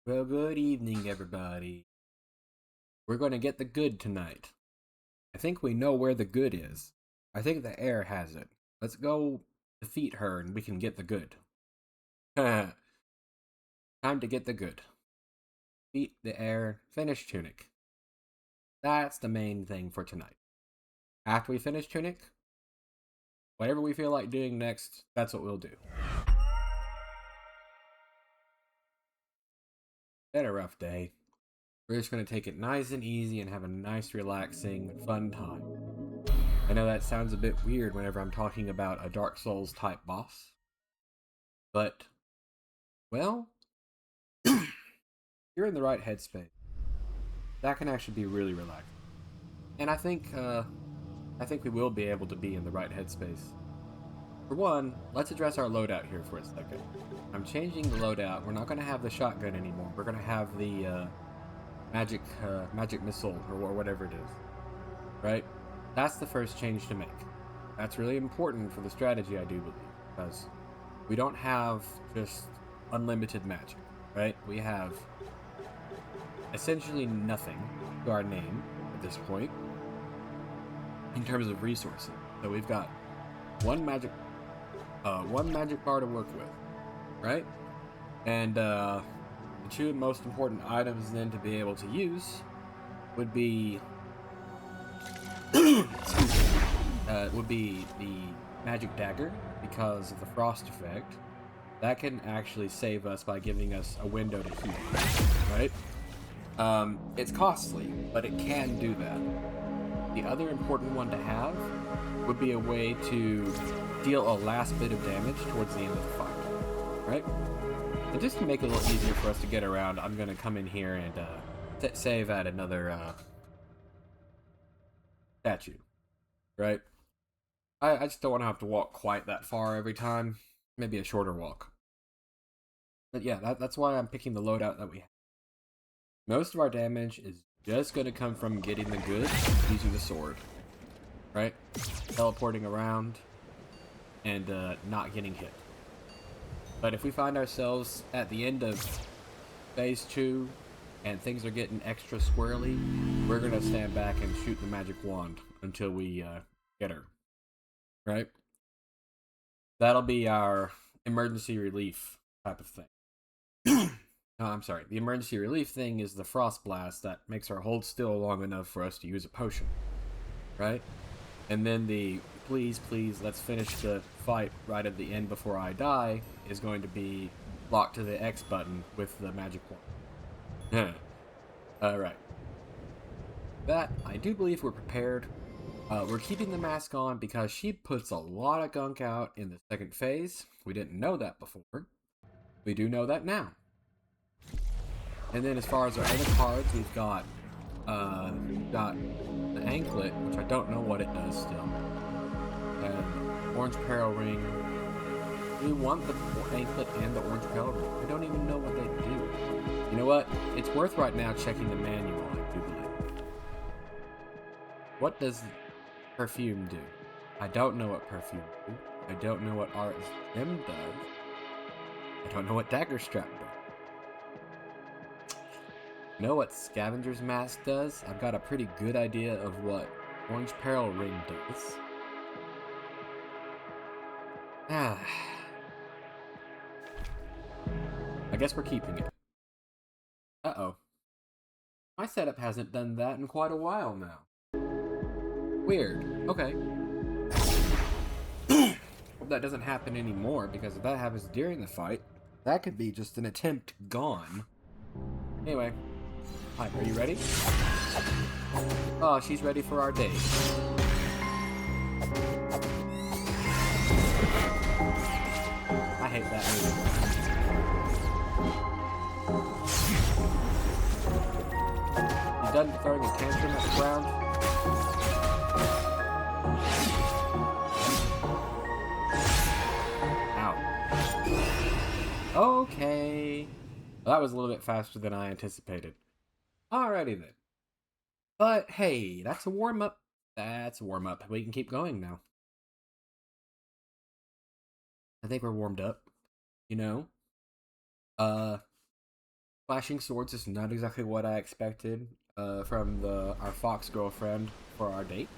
Well, good evening, everybody. We're going to get the good tonight. I think we know where the good is. I think the air has it. Let's go defeat her and we can get the good. Time to get the good. Beat the air, finish Tunic. That's the main thing for tonight. After we finish Tunic, whatever we feel like doing next, that's what we'll do. Had a rough day. We're just going to take it nice and easy and have a nice, relaxing, fun time. I know that sounds a bit weird whenever I'm talking about a Dark Souls type boss. But, well, you're in the right headspace. That can actually be really relaxing. And I think we will be able to be in the right headspace. For one, let's address our loadout here for a second. I'm changing the loadout. We're not going to have the shotgun anymore. We're going to have the magic missile or whatever it is. Right? That's the first change to make. That's really important for the strategy, I do believe, because we don't have just unlimited magic, right? We have essentially nothing to our name at this point in terms of resources. So we've got one magic bar to work with, right? And the two most important items then to be able to use would be would be the magic dagger, because of the frost effect. That can actually save us by giving us a window to heal, right? It's costly, but it can do that. The other important one to have would be a way to deal a last bit of damage towards the end of the fight, right? And just to make it a little easier for us to get around, I'm going to come in here and save at another statue, right? I just don't want to have to walk quite that far every time. Maybe a shorter walk. But yeah, that's why I'm picking the loadout that we have. Most of our damage is just going to come from getting the goods using the sword, right? Teleporting around and not getting hit. But if we find ourselves at the end of phase 2 and things are getting extra squirrely, we're going to stand back and shoot the magic wand until we get her, right? That'll be our emergency relief type of thing. No, I'm sorry. The emergency relief thing is the frost blast that makes our hold still long enough for us to use a potion, right? And then the please, let's finish the fight right at the end before I die is going to be locked to the X button with the magic wand. Alright. That, I do believe we're prepared. We're keeping the mask on because she puts a lot of gunk out in the second phase. We didn't know that before. We do know that now. And then as far as our other cards, we've got the anklet, which I don't know what it does still. And orange peril ring. We want the anklet and the orange peril ring. I don't even know what they do. You know what? It's worth right now checking the manual, I do believe. What does perfume do? I don't know what perfume do. I don't know what art gem does. I don't know what dagger strap does. You know what Scavenger's Mask does? I've got a pretty good idea of what Orange Peril Ring does. I guess we're keeping it. Uh-oh. My setup hasn't done that in quite a while now. Weird. Okay. Hope that doesn't happen anymore, because if that happens during the fight, that could be just an attempt gone. Anyway. Hi, are you ready? Oh, she's ready for our date. I hate that movie. You done throwing a tantrum at the ground? Ow. Okay. Well, that was a little bit faster than I anticipated. Alrighty then. But hey, that's a warm-up. That's a warm-up. We can keep going now. I think we're warmed up. You know? Flashing swords is not exactly what I expected from our fox girlfriend for our date.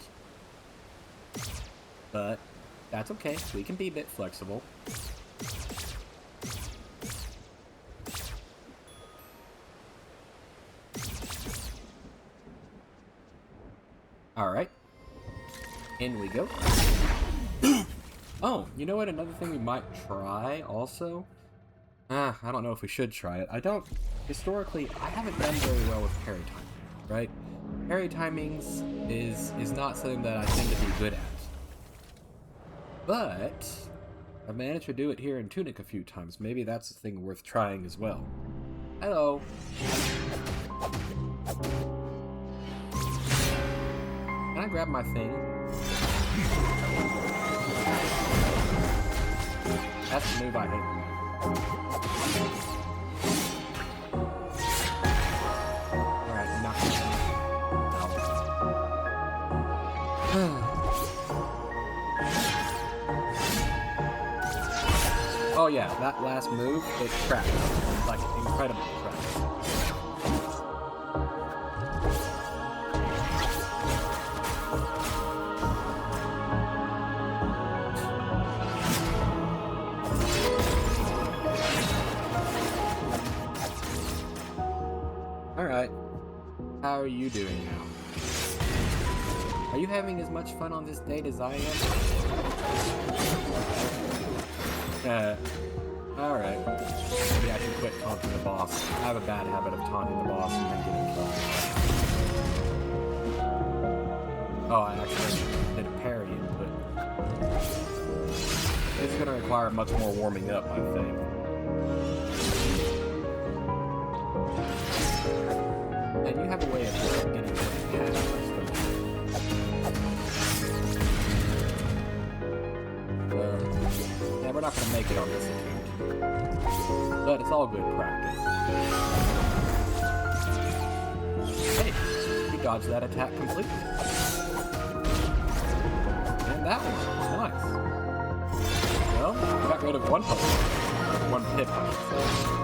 But that's okay. We can be a bit flexible. Alright. In we go. Oh, you know what? Another thing we might try also? I don't know if we should try it. Historically, I haven't done very well with parry timing, right? Parry timings is not something that I tend to be good at. But I've managed to do it here in Tunic a few times. Maybe that's a thing worth trying as well. Hello. Can I grab my thing? That's the move I hate. Alright, knock it down. Oh yeah, that last move, it cracks. It's like incredible cracks. Alright, how are you doing now? Are you having as much fun on this date as I am? Alright. Maybe I should quit taunting the boss. I have a bad habit of taunting the boss and then getting killed. Oh, I actually did a parry input. This is going to require much more warming up, I think. And you have a way of getting rid of yeah, we're not going to make it on this account. But it's all good practice. Hey, we dodged that attack completely. And that one was nice. Well, we got rid of one puzzle. One pip, I should say.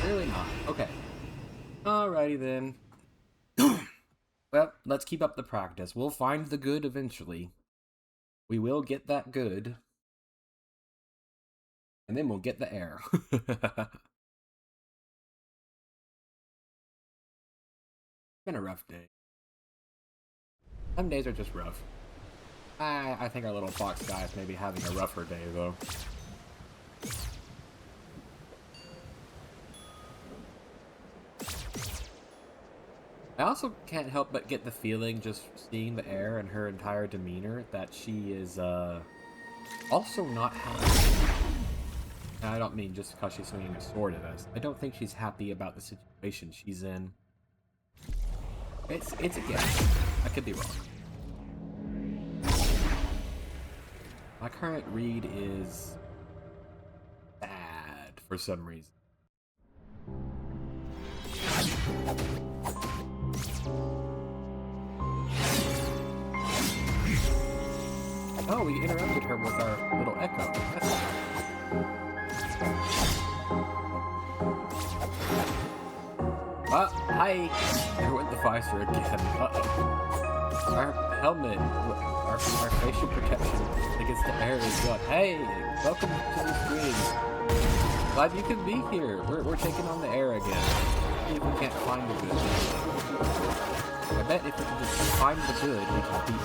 Really not. Okay. Alrighty then. Well, let's keep up the practice. We'll find the good eventually. We will get that good. And then we'll get the air. Been a rough day. Some days are just rough. I think our little fox guy is maybe having a rougher day, though. I also can't help but get the feeling, just seeing the air and her entire demeanor, that she is, also not happy. And I don't mean just because she's swinging a sword at us. I don't think she's happy about the situation she's in. It's a guess. I could be wrong. My current read is bad for some reason. Oh, we interrupted her with our little echo. That's hi! There went the visor again. Uh-oh. Our helmet, our facial protection against the air is up. Hey! Welcome to the stream. Glad you can be here. We're taking on the air again. See if we can't find the good. I bet if we can just find the good, we can beat it.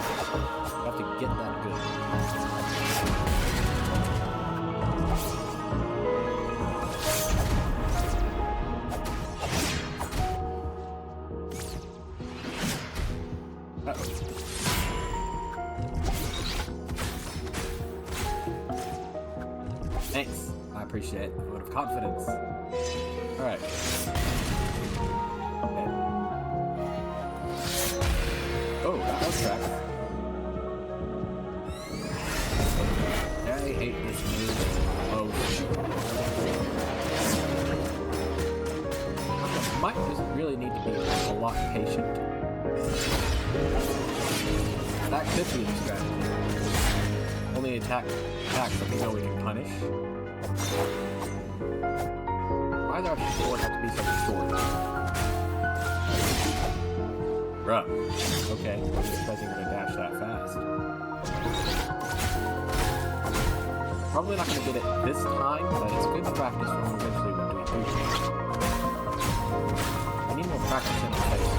We have to get that good. Uh-oh. Thanks. I appreciate the vote of confidence. Alright. Okay. Oh, that was tracked. I hate this move. Oh. Might just really need to be a lot patient. That could be the strategy. Only attacks that we know we can punish. Why does our sword have to be so short? Bruh. Okay, I wasn't expecting her to dash that fast. Probably not going to get it this time, but it's good practice for when eventually we're doing it. I need more practice in the place too.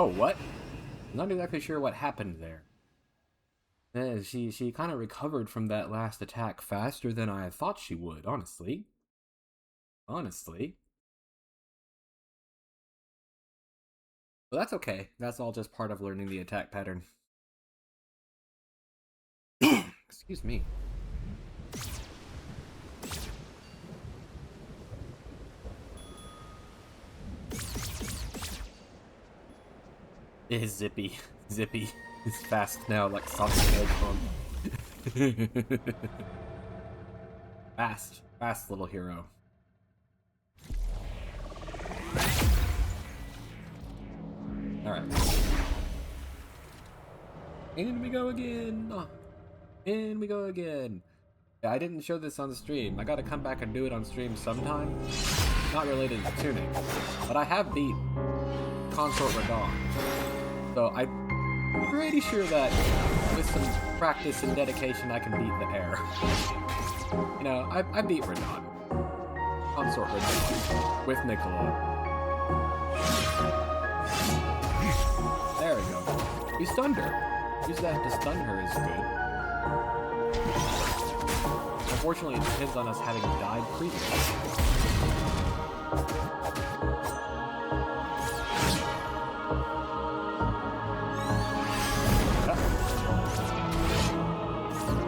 Oh, what? I'm not exactly sure what happened there. She kind of recovered from that last attack faster than I thought she would, honestly. Honestly. But that's okay. That's all just part of learning the attack pattern. Excuse me. It's Zippy. Zippy is fast now, like Sonic the Hedgehog. Fast little hero. Alright. In we go again! In we go again! Yeah, I didn't show this on the stream. I gotta come back and do it on stream sometime. Not related to Tunic. But I have beat Consort Radon. So I'm pretty sure that with some practice and dedication I can beat the air. You know, I beat Radon. Consort Radon. With Nicola. There we go. You stunned her. Use that to stun her is good. Unfortunately, it depends on us having died previously.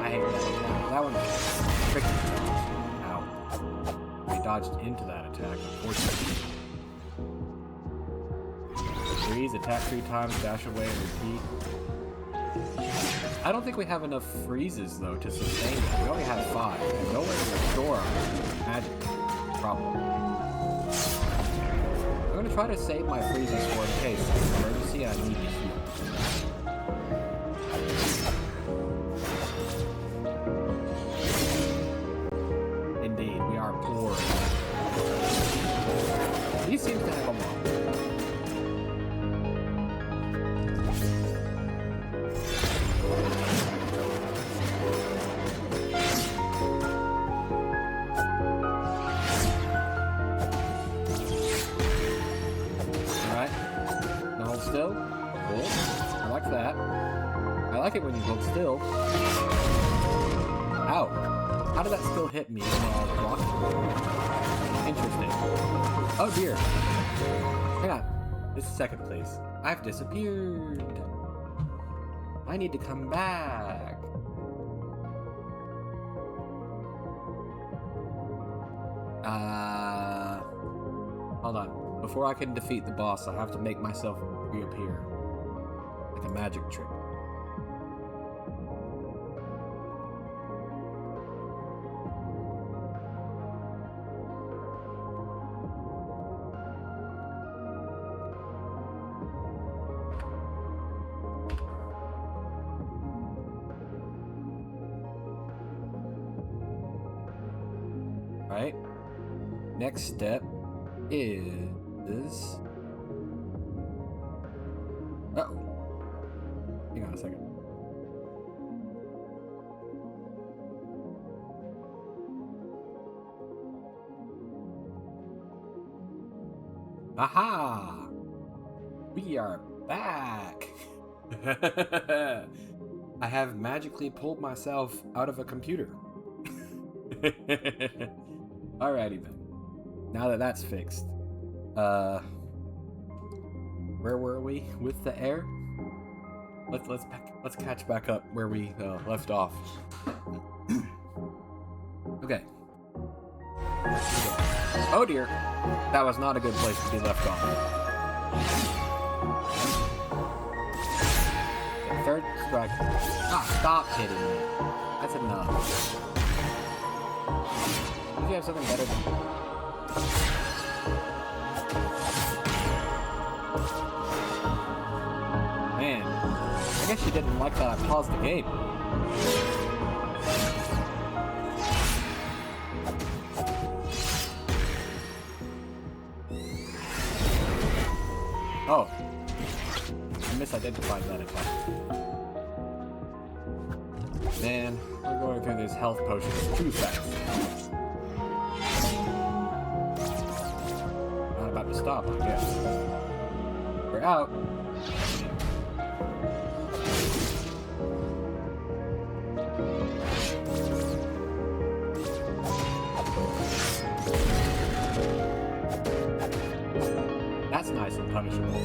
I hate that. That one tricky. Ow. We dodged into that attack, unfortunately. Freeze, attack 3 times, dash away, and repeat. I don't think we have enough freezes, though, to sustain that. We only have 5, and no way to restore our magic. Probably. I'm gonna try to save my freezes for in case of emergency I need to heal. Indeed, we are poor. He seems to have a lot. Still. Cool. I like that. I like it when you hold still. Ow. How did that still hit me when I was blocking? Interesting. Oh dear. Hang on. This is second place. I've disappeared. I need to come back. Hold on. Before I can defeat the boss, I have to make myself reappear. Like a magic trick. Right? Next step is... Uh-oh. Hang on a second. Aha! We are back! I have magically pulled myself out of a computer. Alrighty then. Now that that's fixed, where were we with the air? Let's catch back up where we left off. Okay. Oh dear, that was not a good place to be left off. Okay, third strike. Ah, stop hitting me. That's enough. Do you have something better than? Man, I guess she didn't like that I paused the game. Oh, I misidentified that attack. Man, we're going through these health potions too fast. Not about to stop, I guess. We're out. That's nice and punishable.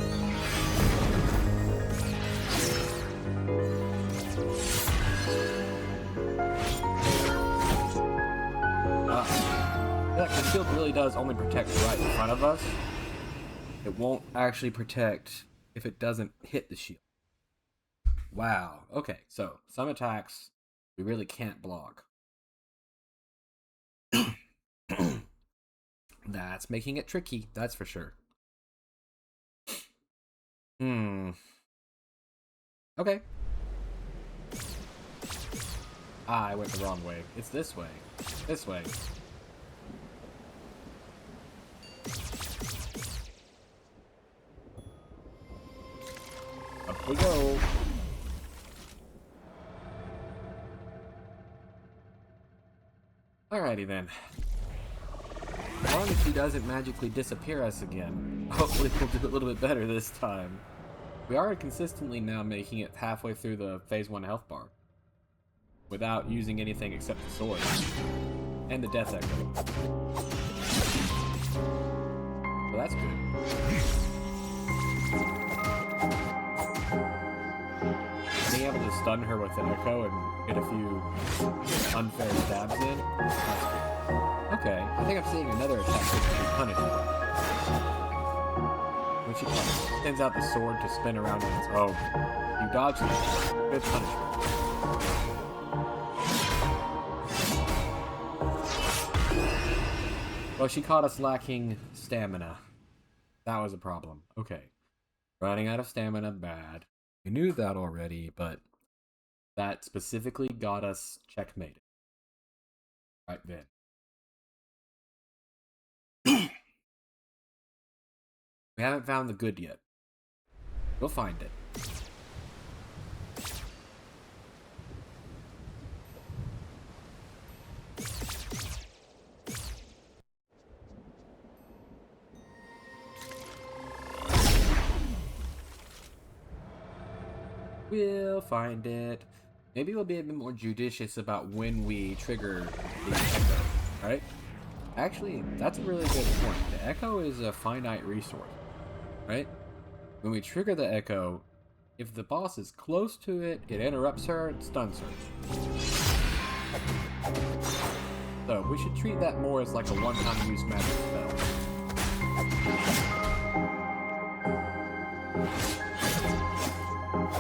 That shield really does only protect right in front of us. It won't actually protect if it doesn't hit the shield. Wow. Okay, so some attacks we really can't block. That's making it tricky, that's for sure. Okay. Ah, I went the wrong way. It's this way. This way. Up we go. Alrighty then. As long as she doesn't magically disappear us again, hopefully we'll do a little bit better this time. We are consistently now making it halfway through the phase 1 health bar without using anything except the sword and the death echo. So that's good. Being able to stun her with the echo and get a few unfair stabs in, that's good. Okay, I think I'm seeing another attack that can be punished. When she extends out the sword to spin around on its own. You dodge it. Good punishment. Well, she caught us lacking stamina. That was a problem. Okay. Running out of stamina, bad. We knew that already, but that specifically got us checkmated. Right then. We haven't found the good yet. We'll find it. We'll find it. Maybe we'll be a bit more judicious about when we trigger the echo, right? Actually, that's a really good point. The echo is a finite resource, right? When we trigger the echo, if the boss is close to it, it interrupts her and stuns her. So we should treat that more as like a one-time use magic spell.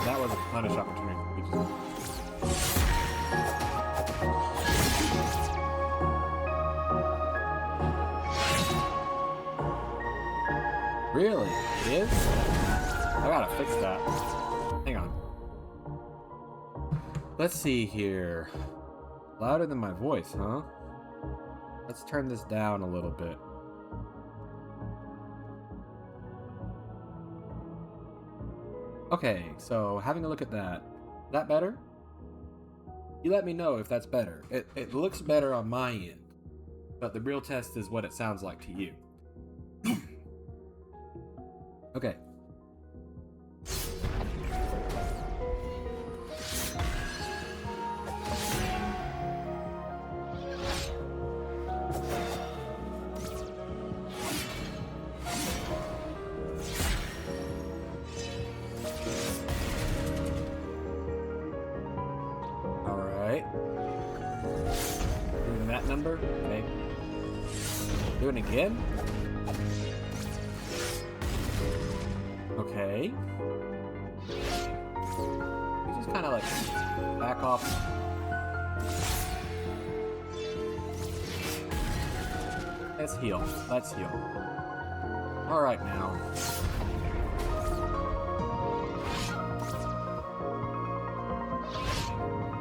That was a punish opportunity. We just... Really? It is? I gotta fix that. Hang on. Let's see here. Louder than my voice, huh? Let's turn this down a little bit. Okay, so having a look at that. Is that better? You let me know if that's better. It looks better on my end, but the real test is what it sounds like to you. Okay. Alright. Doing that number? Okay. Doing it again? Okay. You just kind of like back off. Let's heal. Let's heal. Alright now.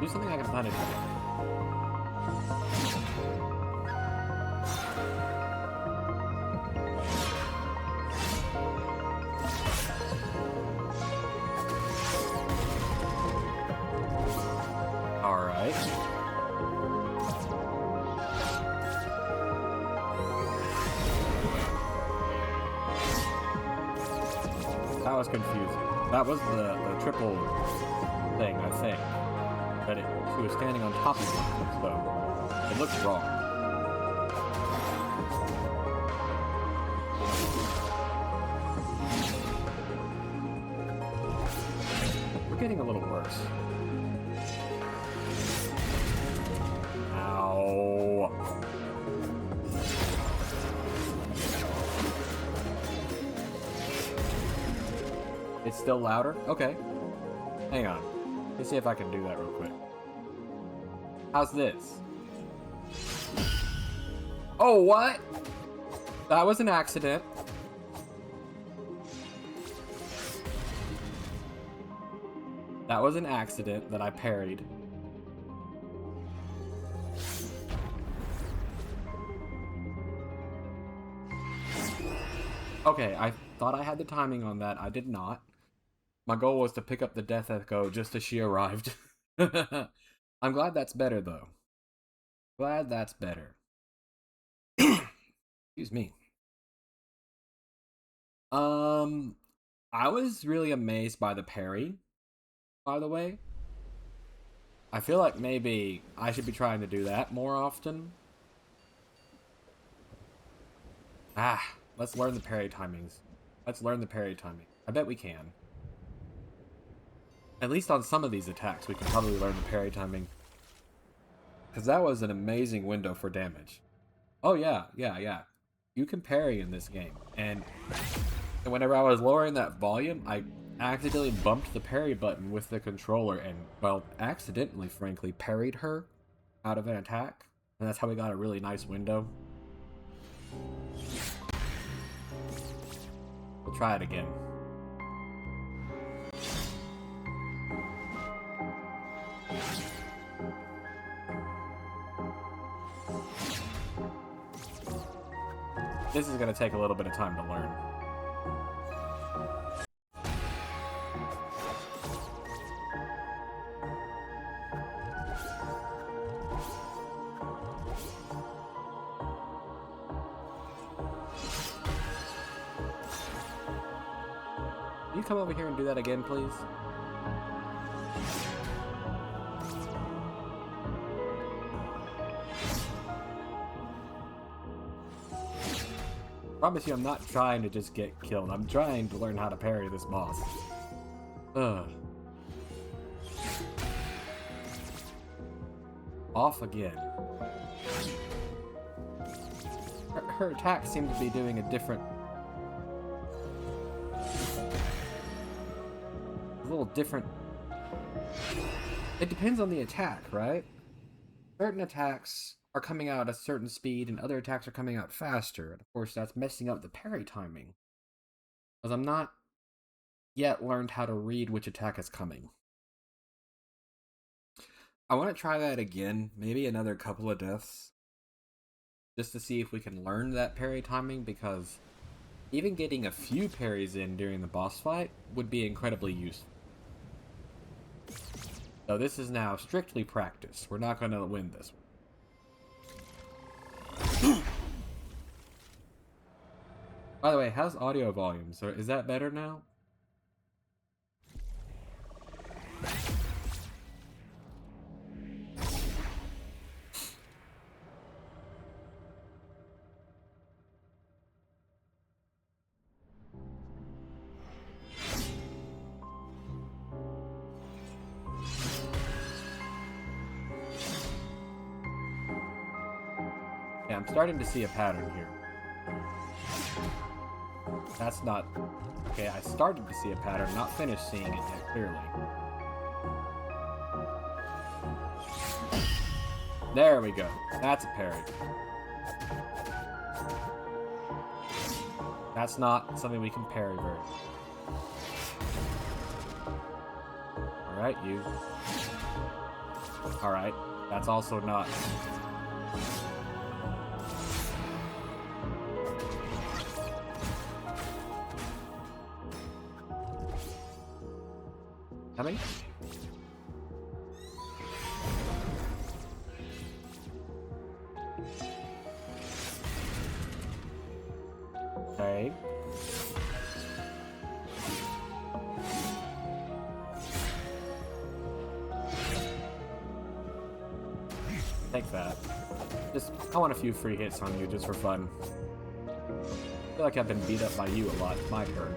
Do something I can punish you. Alright. That was confusing. That was the triple thing, I think. But she was standing on top of it, so it looks wrong. We're getting a little worse. Ow. It's still louder? Okay. Hang on. Let me see if I can do that real quick. How's this? Oh, what? That was an accident. That was an accident that I parried. Okay, I thought I had the timing on that. I did not. My goal was to pick up the Death Echo just as she arrived. I'm glad that's better, though. Glad that's better. Excuse me. I was really amazed by the parry, by the way. I feel like maybe I should be trying to do that more often. Let's learn the parry timings. Let's learn the parry timing. I bet we can. At least on some of these attacks, we can probably learn the parry timing. Because that was an amazing window for damage. Oh yeah. You can parry in this game. And whenever I was lowering that volume, I accidentally bumped the parry button with the controller and, well, accidentally, frankly, parried her out of an attack. And that's how we got a really nice window. We'll try it again. This is going to take a little bit of time to learn. Can you come over here and do that again, please? I promise you I'm not trying to just get killed. I'm trying to learn how to parry this boss. Ugh. Off again. Her attacks seem to be doing a different... a little different... It depends on the attack, right? Certain attacks are coming out at a certain speed and other attacks are coming out faster. And of course, that's messing up the parry timing. Because I'm not yet learned how to read which attack is coming. I want to try that again, maybe another couple of deaths. Just to see if we can learn that parry timing, because even getting a few parries in during the boss fight would be incredibly useful. So this is now strictly practice. We're not going to win this one. By the way, how's audio volume? So is that better now? I'm starting to see a pattern here. That's not... Okay, I started to see a pattern, not finished seeing it yet, clearly. There we go. That's a parry. That's not something we can parry very well. Alright, you. Alright, that's also not... Coming? Okay. Take that. I want a few free hits on you just for fun. I feel like I've been beat up by you a lot. It's my turn.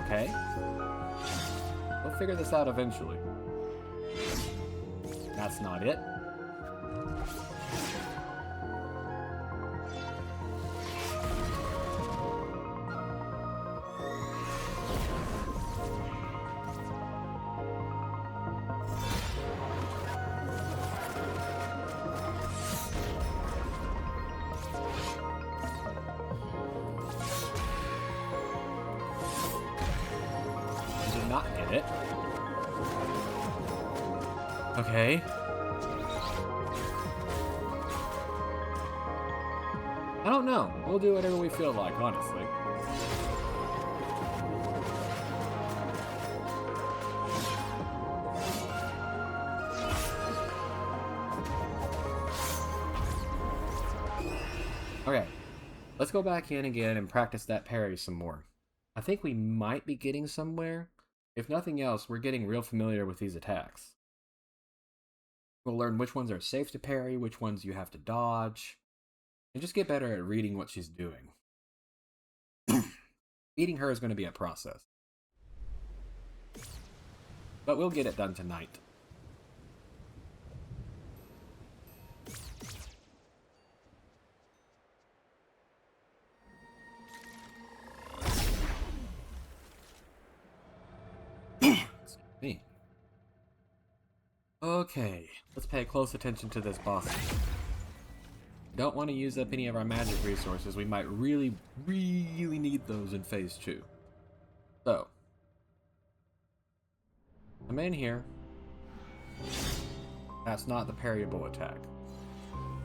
Okay. We'll figure this out eventually. That's not it. Not get it. Okay. I don't know. We'll do whatever we feel like, honestly. Okay. Let's go back in again and practice that parry some more. I think we might be getting somewhere. If nothing else, we're getting real familiar with these attacks. We'll learn which ones are safe to parry, which ones you have to dodge, and just get better at reading what she's doing. Beating her is going to be a process. But we'll get it done tonight. Me. Okay, let's pay close attention to this boss. Don't want to use up any of our magic resources. We might really need those in phase 2. So, come in here. That's not the parryable attack.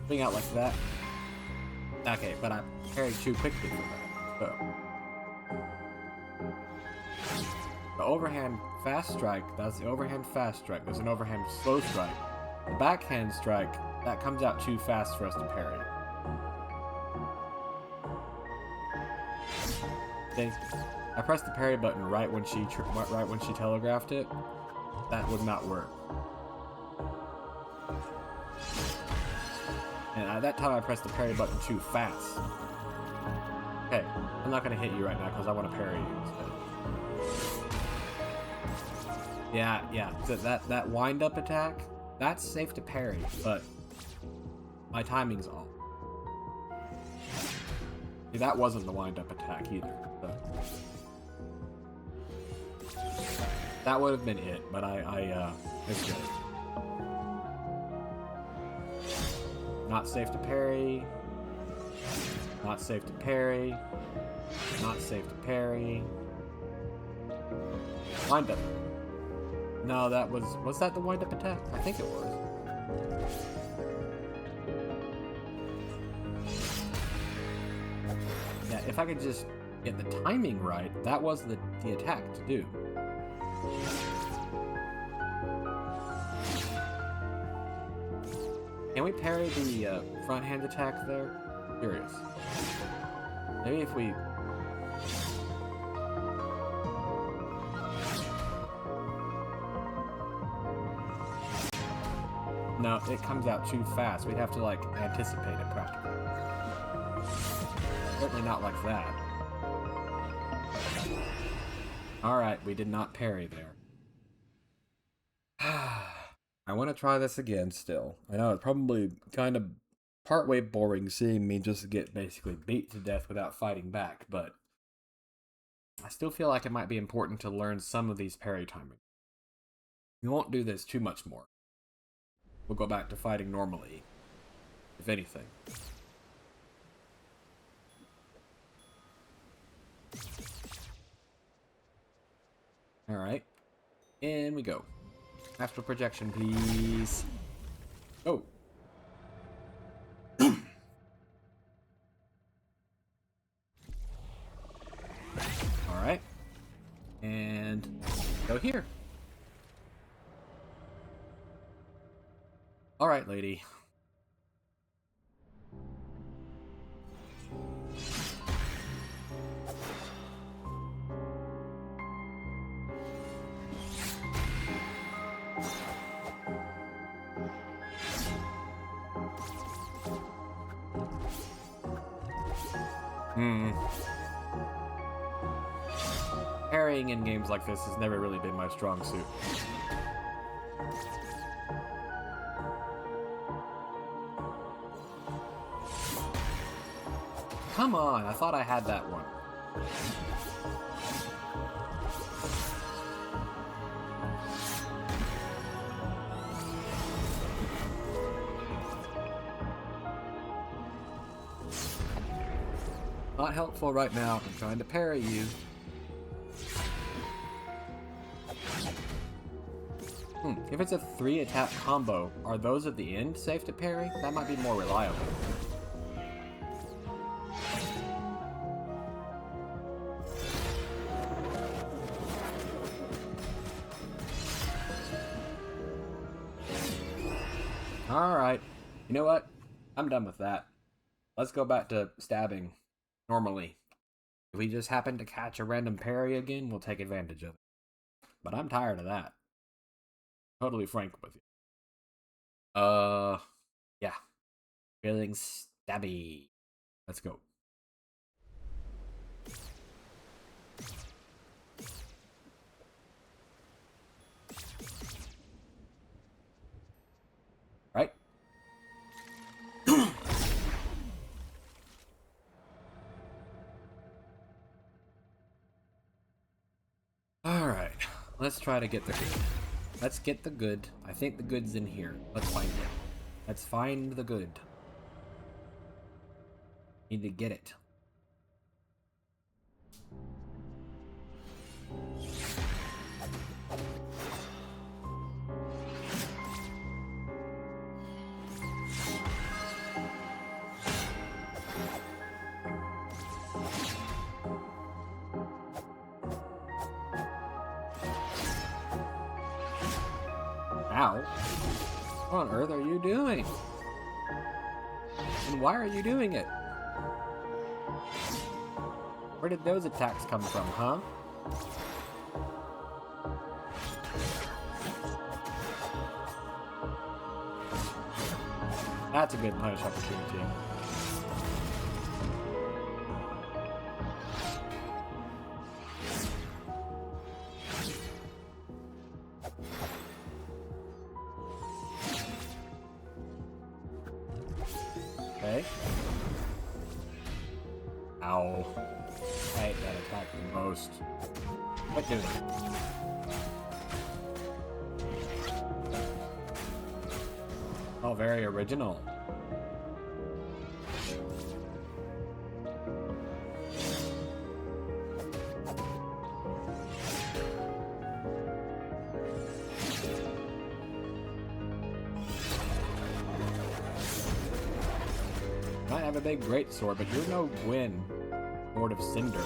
Swing out like that. Okay, but I parried too quickly for that. So. The overhand fast strike, that's the overhand fast strike. There's an overhand slow strike. The backhand strike, that comes out too fast for us to parry. Okay, I pressed the parry button right when she telegraphed it. That would not work. And at that time I pressed the parry button too fast. Okay, I'm not gonna hit you right now because I want to parry you instead. Yeah. So that wind-up attack, that's safe to parry, but my timing's off. See, that wasn't the wind-up attack either. So. That would have been it, but it's good. Not safe to parry. Not safe to parry. Not safe to parry. Wind-up. No, that was that the wind-up attack? I think it was. Yeah, if I could just get the timing right, that was the attack to do. Can we parry the front hand attack there? Curious. Maybe if we... No, it comes out too fast. We'd have to, like, anticipate it practically. Certainly not like that. Alright, we did not parry there. I want to try this again still. I know it's probably kind of partway boring seeing me just get basically beat to death without fighting back, but I still feel like it might be important to learn some of these parry timing. We won't do this too much more. We'll go back to fighting normally, if anything. Alright, in we go. Astral projection, please. Oh. Alright. And go here. Alright, lady. Parrying in games like this has never really been my strong suit. Come on, I thought I had that one. Not helpful right now. I'm trying to parry you. If it's a 3-attack combo, are those at the end safe to parry? That might be more reliable. Alright. You know what? I'm done with that. Let's go back to stabbing normally. If we just happen to catch a random parry again, we'll take advantage of it. But I'm tired of that. Totally frank with you. Yeah. Feeling stabby. Let's go. Right? Alright. Let's try to get the good. Let's get the good. I think the good's in here. Let's find it. Let's find the good. Need to get it. Ow. What on earth are you doing? And why are you doing it? Where did those attacks come from, huh? That's a good punish opportunity. Okay. Ow. I hate that attack the most. What doing? Oh, very original. Might have a big greatsword, but you're no Gwyn, Lord of Cinder.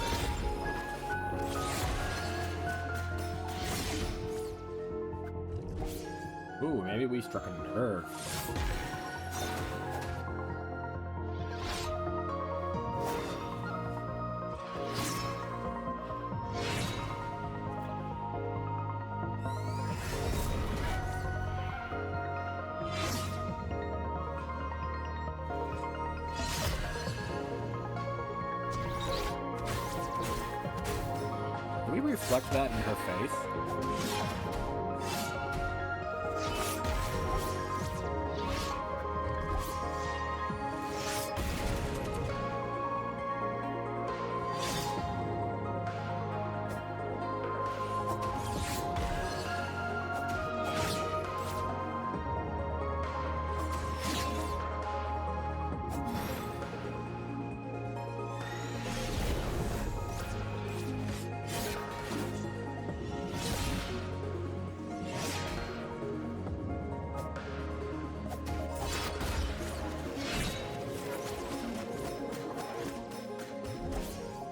Ooh, maybe we struck a nerve. Can we reflect that in her face?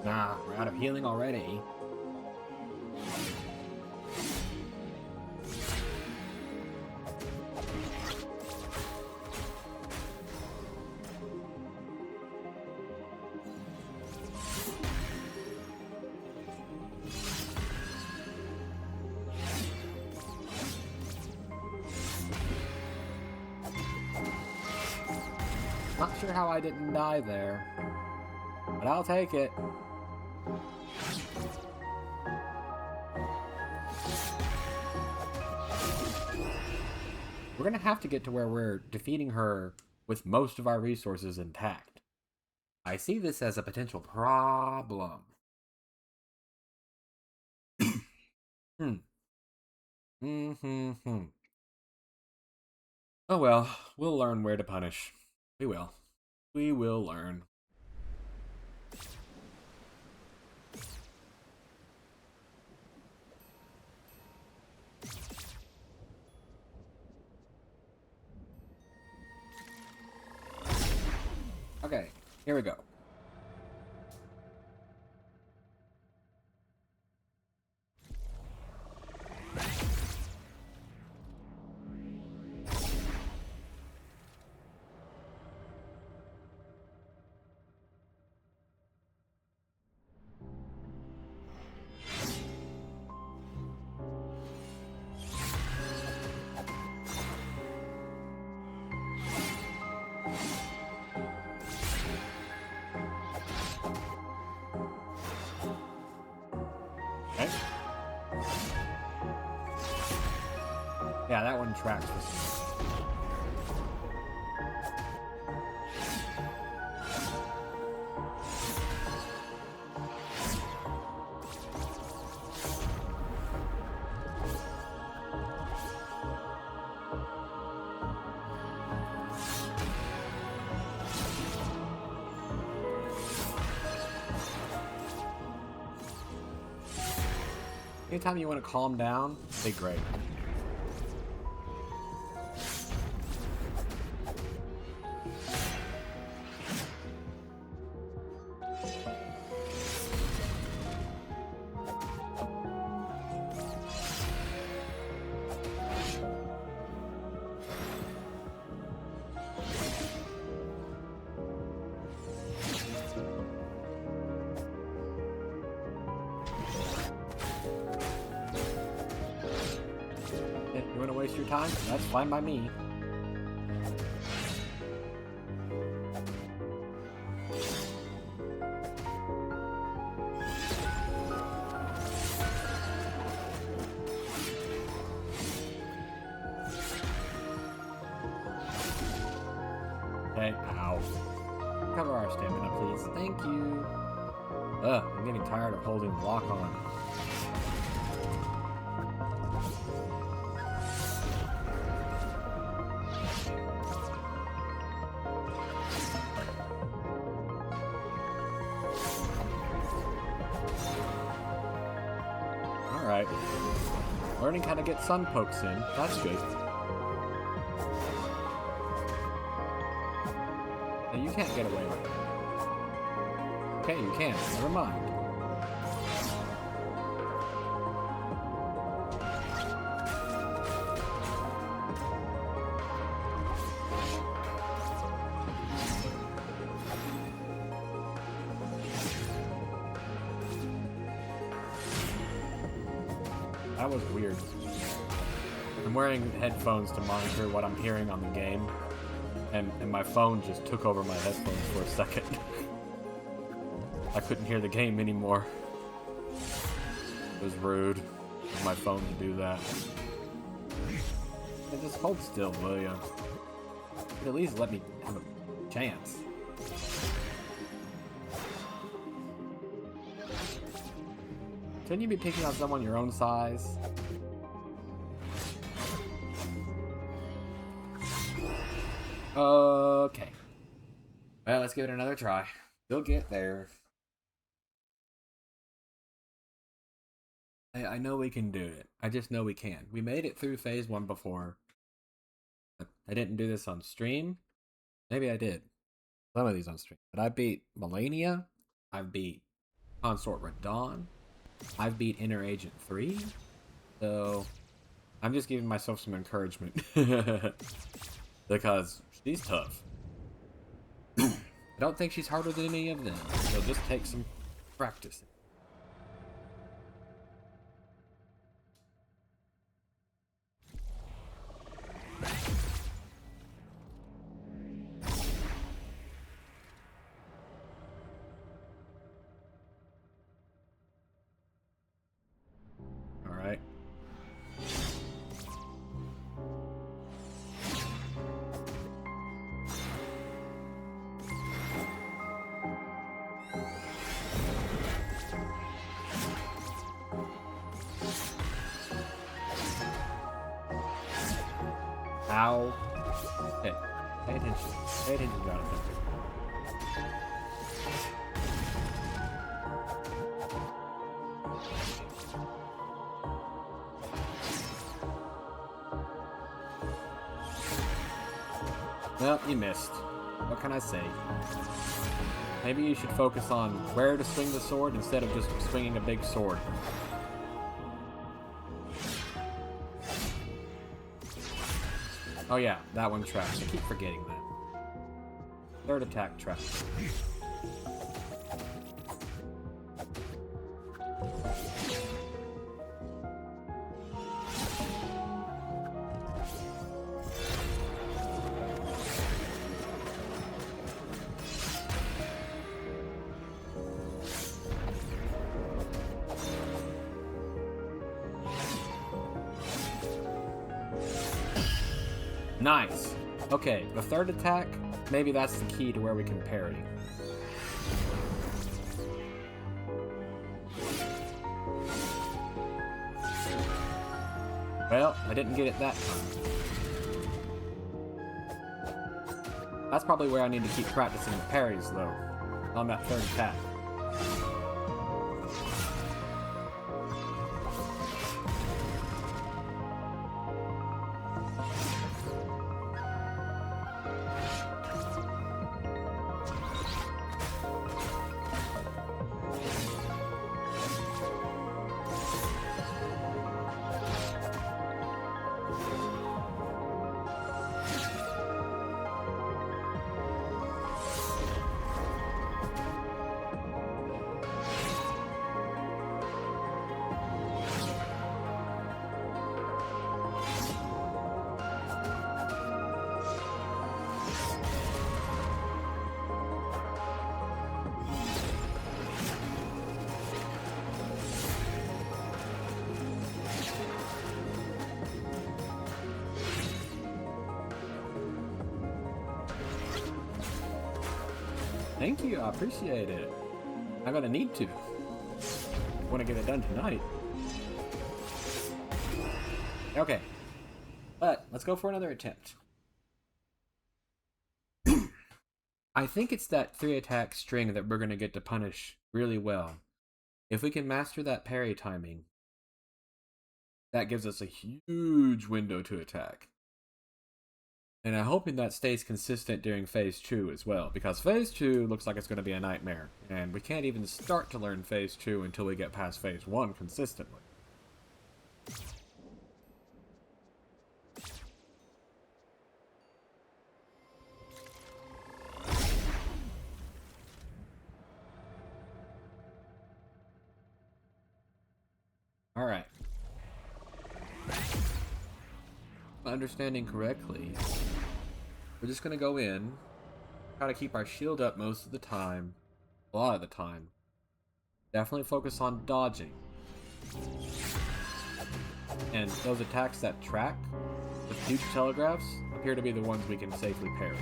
Nah, we're out of healing already. Not sure how I didn't die there, but I'll take it. We're gonna have to get to where we're defeating her with most of our resources intact. I see this as a potential problem. Oh well, we'll learn where to punish. We will. We will learn. Okay, here we go. Okay. Yeah, that one tracks with me. Anytime you want to calm down, say great. You want to waste your time? That's fine by me. Okay, ow. Cover our stamina, please. Thank you. Ugh, I'm getting tired of holding lock on. Alright. Learning how to get sun pokes in. That's good. Now you can't get away with it. Okay, you can. Never mind. That was weird. I'm wearing headphones to monitor what I'm hearing on the game, and my phone just took over my headphones for a second. I couldn't hear the game anymore. It was rude of my phone to do that. Yeah, just hold still, will ya? At least let me have a chance. Shouldn't you be picking on someone your own size? Okay. Well, let's give it another try. We'll get there. I know we can do it. I just know we can. We made it through phase 1 before. I didn't do this on stream. Maybe I did. Some of these on stream. But I beat Melania. I've beat Consort Radon. I've beat Inner Agent 3. So I'm just giving myself some encouragement. Because she's tough. I don't think she's harder than any of them. It'll just take some practice. Alright. Ow. Hey, pay attention. Pay attention, Jonathan. Well, you missed. What can I say? Maybe you should focus on where to swing the sword instead of just swinging a big sword. Oh yeah, that one tracks. I keep forgetting that. Third attack tracks. Nice. Okay, the third attack, maybe that's the key to where we can parry. Well, I didn't get it that time. That's probably where I need to keep practicing the parries, though, on that third attack. Thank you, I appreciate it. I'm gonna need to. I want to get it done tonight. Okay. But, let's go for another attempt. I think it's that 3 attack string that we're gonna get to punish really well. If we can master that parry timing, that gives us a huge window to attack. And I'm hoping that stays consistent during Phase 2 as well, because Phase 2 looks like it's going to be a nightmare, and we can't even start to learn Phase 2 until we get past Phase 1 consistently. Alright. If I'm understanding correctly, we're just going to go in, try to keep our shield up most of the time, a lot of the time. Definitely focus on dodging. And those attacks that track with huge telegraphs appear to be the ones we can safely parry.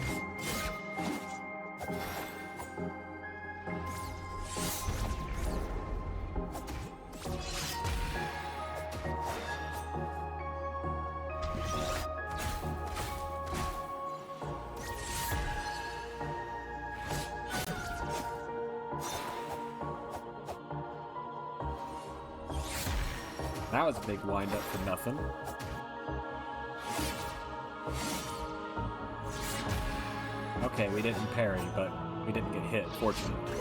That was a big wind-up for nothing. Okay, we didn't parry, but we didn't get hit, fortunately.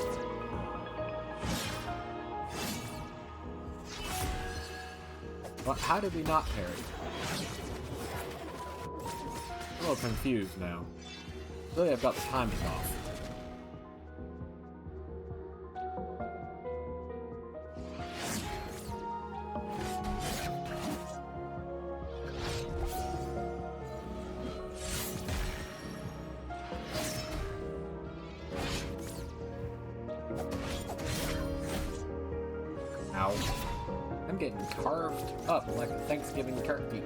Well, how did we not parry? I'm a little confused now. Really, I've got the timing off. Ow. I'm getting carved up like a Thanksgiving turkey.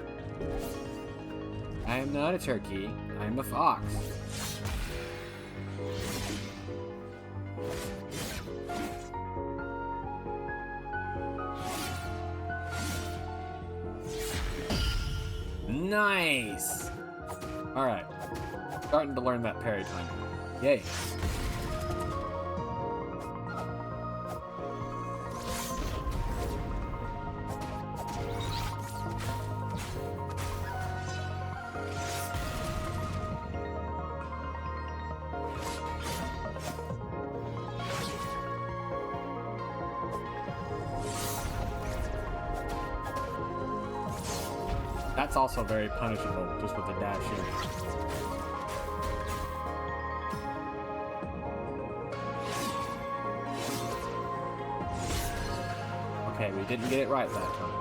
I am not a turkey, I am a fox. Nice! Alright. Starting to learn that parry time. Yay. That's also very punishable, just with a dash in. Okay, we didn't get it right that time.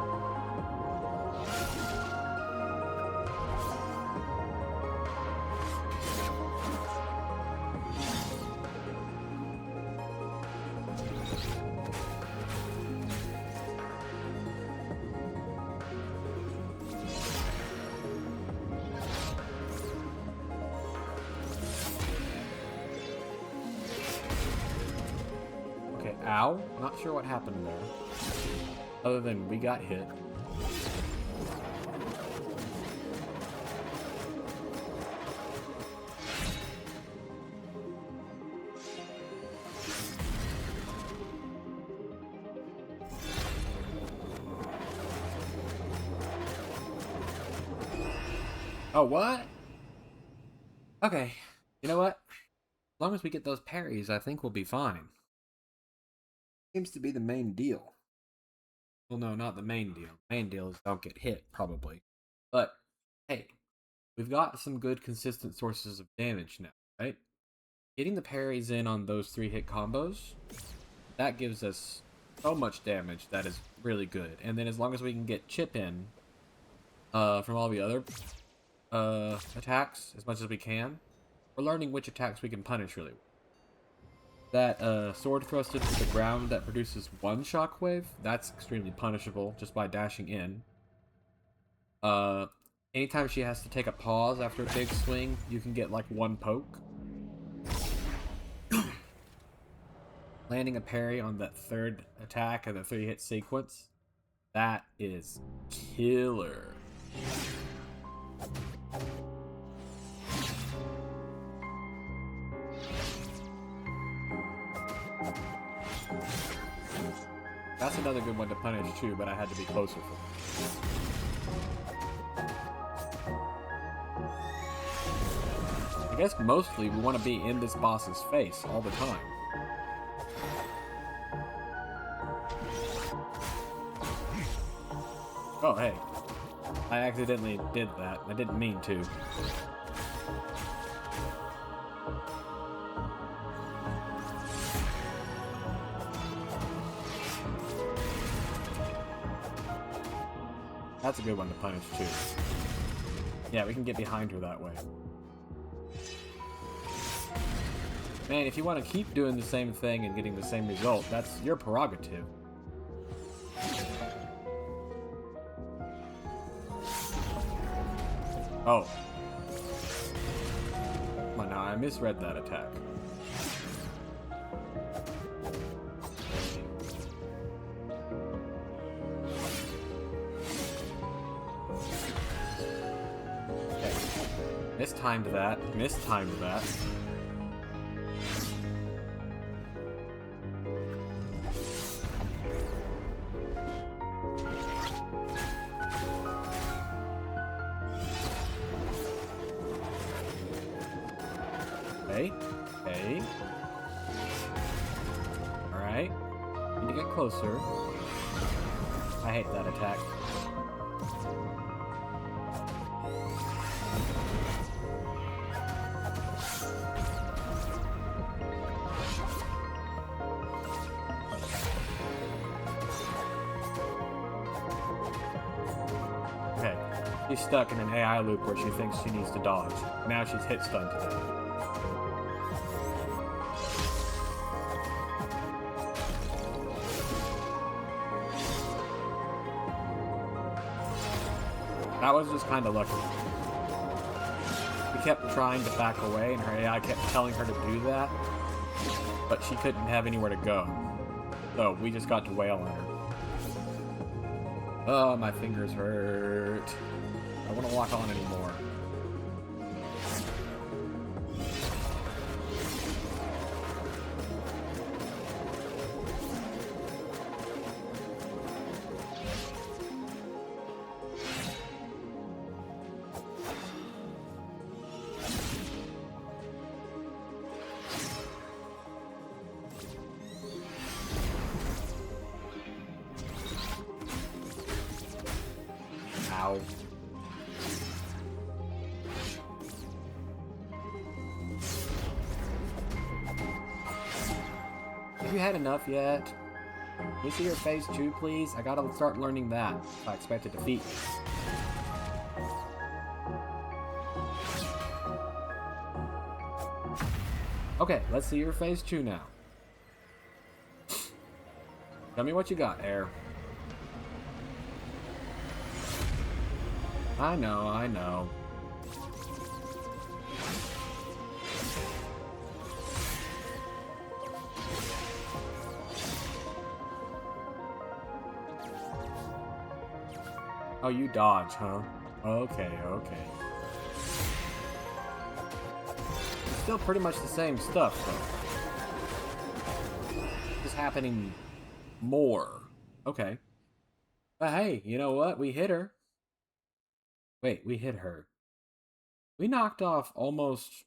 Okay, ow. Not sure what happened there. Other than we got hit. Oh, what? Okay. You know what? As long as we get those parries, I think we'll be fine. Seems to be the main deal. Well, no, not the main deal. Main deal is don't get hit, probably. But, hey, we've got some good consistent sources of damage now, right? Getting the parries in on those 3-hit combos, that gives us so much damage that is really good. And then as long as we can get chip in from all the other attacks as much as we can, we're learning which attacks we can punish really well. That sword thrust into the ground that produces 1 shockwave, that's extremely punishable just by dashing in. Anytime she has to take a pause after a big swing, you can get like 1 poke. Landing a parry on that 3rd attack of the 3-hit sequence, that is killer. That's another good one to punish too, but I had to be closer for it. I guess mostly we want to be in this boss's face all the time. Oh, hey. I accidentally did that. I didn't mean to. That's a good one to punish, too. Yeah, we can get behind her that way. Man, if you want to keep doing the same thing and getting the same result, that's your prerogative. Oh. Come on now, I misread that attack. Okay. Mistimed that. Mistimed that. Okay. Okay. Alright. Need to get closer. I hate that attack. Okay. She's stuck in an AI loop where she thinks she needs to dodge. Now she's hit stunned to death. That was just kind of lucky. We kept trying to back away, and her AI kept telling her to do that, but she couldn't have anywhere to go. So we just got to wail on her. Oh, my fingers hurt. I don't want to lock on anymore. Ow. Have you had enough yet? Can you see your phase 2, please? I gotta start learning that if I expect to defeat you. Okay, let's see your phase 2 now. Tell me what you got, Air. I know, I know. Oh, you dodge, huh? Okay, okay. It's still pretty much the same stuff, though. Just happening more. Okay. But hey, you know what? We hit her. Wait, we hit her. We knocked off almost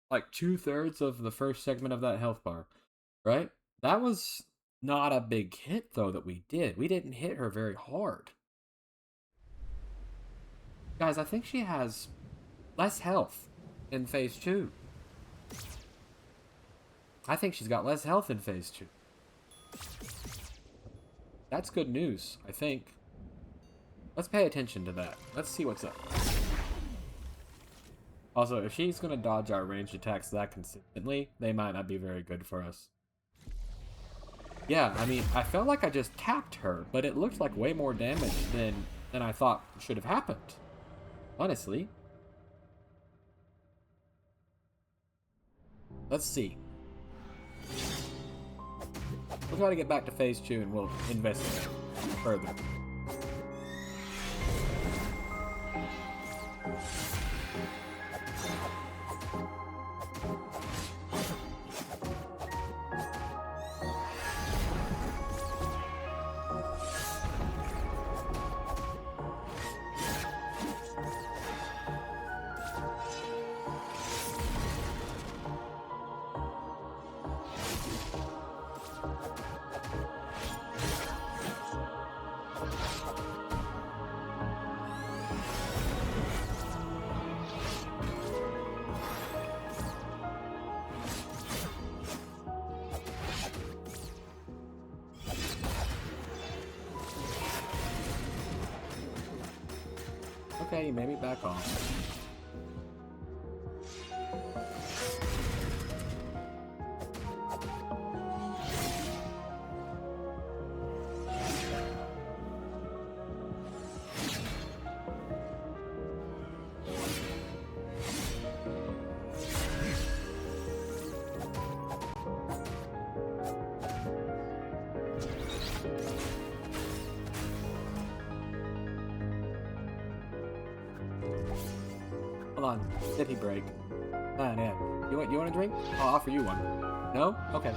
like 2/3 of the first segment of that health bar, right? That was not a big hit, though, that we did. We didn't hit her very hard. Guys, I think she has less health in phase 2. I think she's got less health in phase 2. That's good news, I think. Let's pay attention to that. Let's see what's up. Also, if she's going to dodge our ranged attacks that consistently, they might not be very good for us. Yeah, I mean, I felt like I just tapped her, but it looked like way more damage than I thought should have happened. Honestly. Let's see. We'll try to get back to phase 2 and we'll investigate further. Okay, maybe back off. Hold on. Sippy break. Ah, man. You want a drink? I'll offer you one. No? Okay.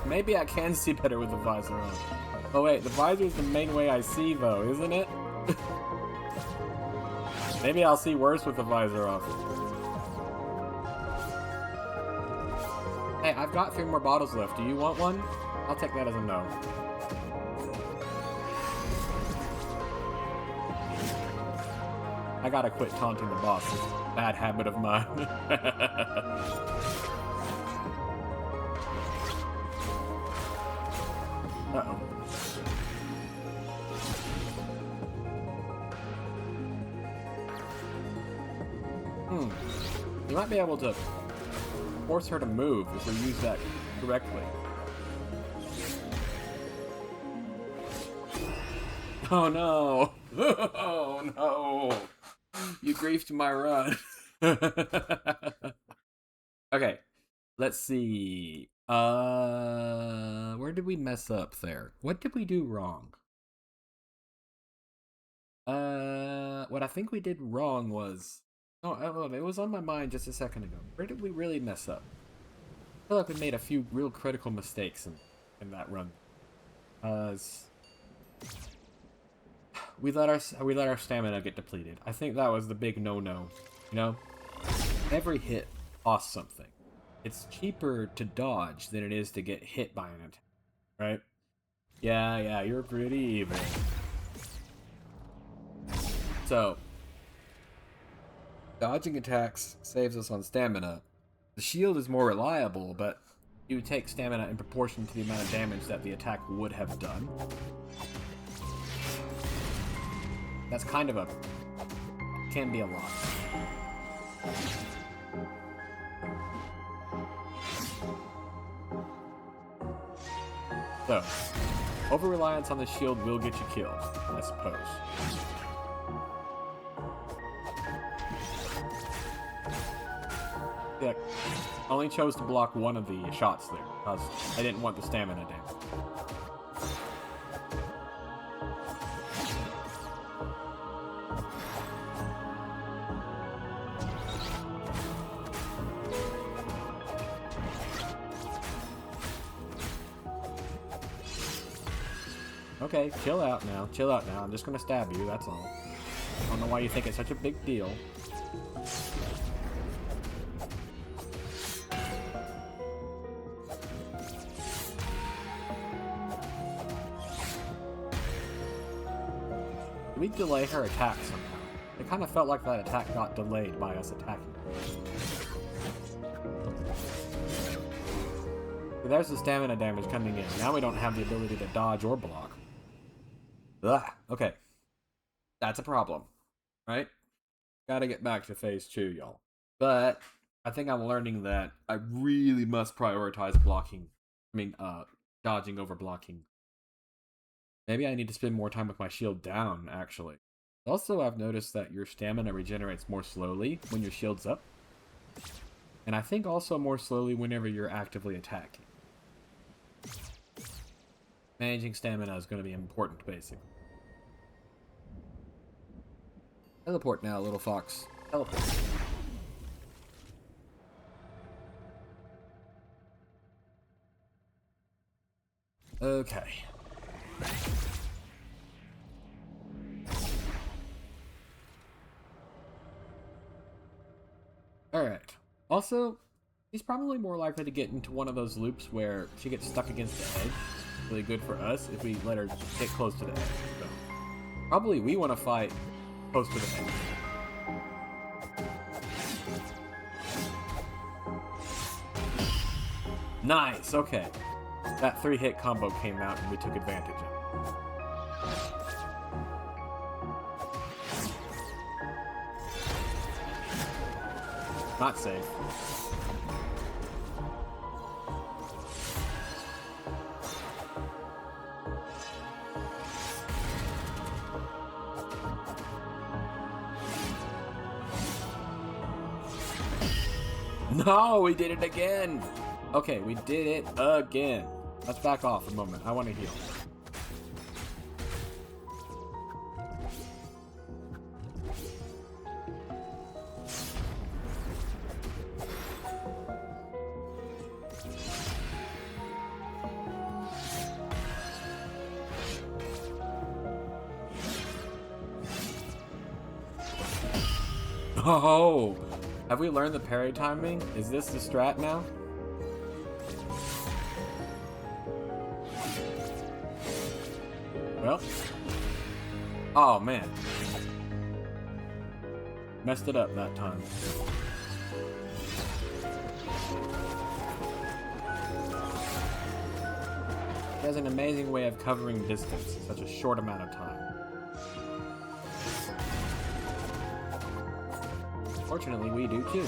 Maybe I can see better with the visor on. Oh wait, the visor is the main way I see though, isn't it? Maybe I'll see worse with the visor off. Hey, I've got 3 more bottles left. Do you want one? I'll take that as a no. I gotta quit taunting the boss. It's a bad habit of mine. Uh-oh. You might be able to force her to move if we use that correctly. Oh no! Oh no! You griefed my run. Okay, let's see. Where did we mess up there? What did we do wrong? What I think we did wrong was... Oh, it was on my mind just a second ago. Where did we really mess up? I feel like we made a few real critical mistakes in that run. We let our stamina get depleted. I think that was the big no-no. You know? Every hit costs something. It's cheaper to dodge than it is to get hit by an attack. Right? Yeah, you're pretty evil. So, dodging attacks saves us on stamina. The shield is more reliable, but you take stamina in proportion to the amount of damage that the attack would have done. That's kind of can be a lot. So, over-reliance on the shield will get you killed, I suppose. Yeah, I only chose to block one of the shots there, because I didn't want the stamina damage. Okay, chill out now. Chill out now. I'm just gonna stab you, that's all. I don't know why you think it's such a big deal. Did we delay her attack somehow? It kind of felt like that attack got delayed by us attacking her. So there's the stamina damage coming in. Now we don't have the ability to dodge or block. Ugh, okay. That's a problem, right? Gotta get back to phase 2, y'all. But I think I'm learning that I really must prioritize blocking. Dodging over blocking. Maybe I need to spend more time with my shield down, actually. Also, I've noticed that your stamina regenerates more slowly when your shield's up. And I think also more slowly whenever you're actively attacking. Managing stamina is going to be important, basically. Teleport now, little fox. Teleport. Okay. Alright. Also, she's probably more likely to get into one of those loops where she gets stuck against the edge. Really good for us if we let her get close to the edge. So, probably we want to fight close to the edge. Nice, okay. That 3-hit combo came out and we took advantage of it. Not safe. No, we did it again! Okay, we did it again. Let's back off a moment. I want to heal. Oh! Have we learned the parry timing? Is this the strat now? Well. Oh, man. Messed it up that time. He has an amazing way of covering distance in such a short amount of time. Fortunately, we do too.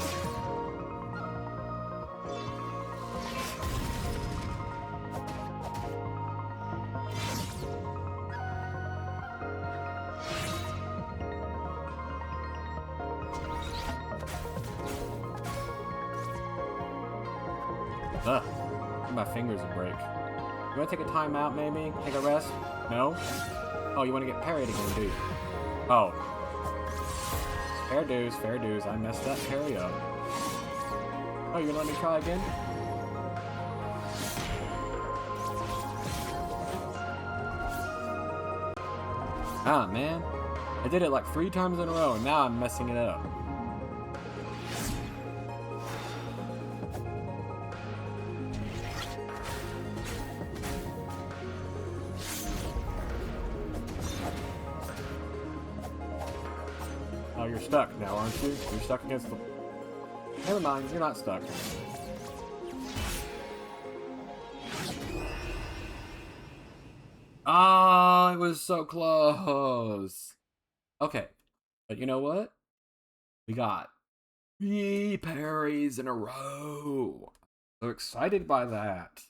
Ugh, my fingers will break. You want to take a time out, maybe? Take a rest? No? Oh, you want to get parried again, do you? Oh. Fair dues, fair dues. I messed that parry up. Oh, you gonna let me try again? Ah, man. I did it like 3 times in a row, and now I'm messing it up. Oh, you're stuck now, aren't you? You're stuck against the... Never mind, you're not stuck. Oh, it was so close. Okay, but you know what? We got 3 parries in a row. So excited by that.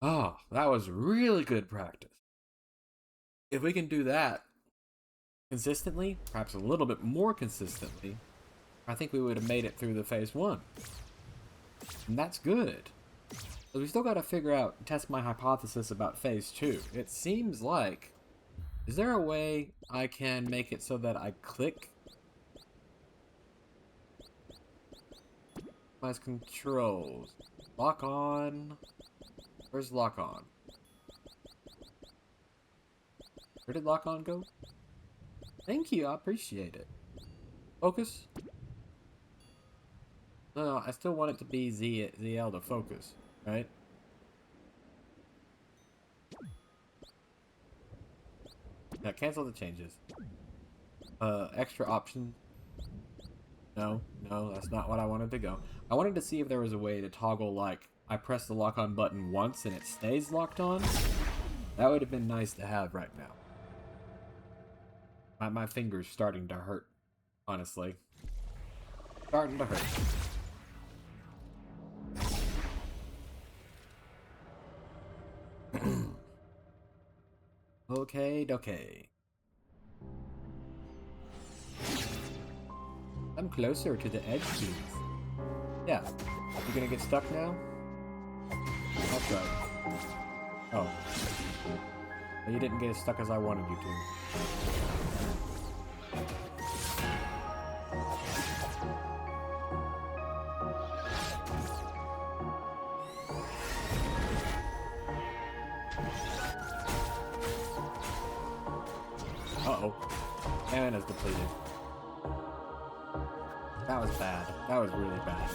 Oh, that was really good practice. If we can do that consistently, perhaps a little bit more consistently, I think we would have made it through the phase 1. And that's good. But we still got to figure out, test my hypothesis about phase 2. It seems like, is there a way I can make it so that I click my controls? Lock on. Where's lock on? Where did lock on go? Thank you, I appreciate it. Focus? No, I still want it to be ZL to focus, right? Now cancel the changes. Extra option. No, that's not what I wanted to go. I wanted to see if there was a way to toggle, like, I press the lock on button once and it stays locked on. That would have been nice to have right now. My finger's starting to hurt, honestly. Starting to hurt. Okay. I'm closer to the edge, please. Yeah. You gonna get stuck now? That's right. Oh. Well, you didn't get as stuck as I wanted you to. Uh-oh. Stamina's depleted. That was bad. That was really bad.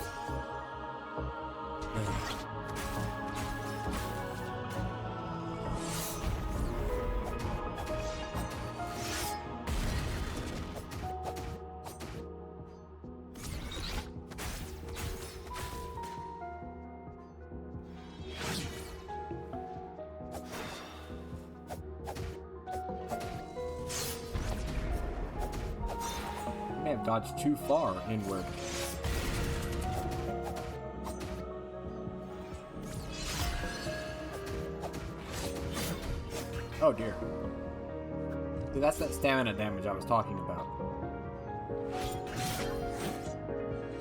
I may have dodged too far inward. Oh dear. See, that's that stamina damage I was talking about.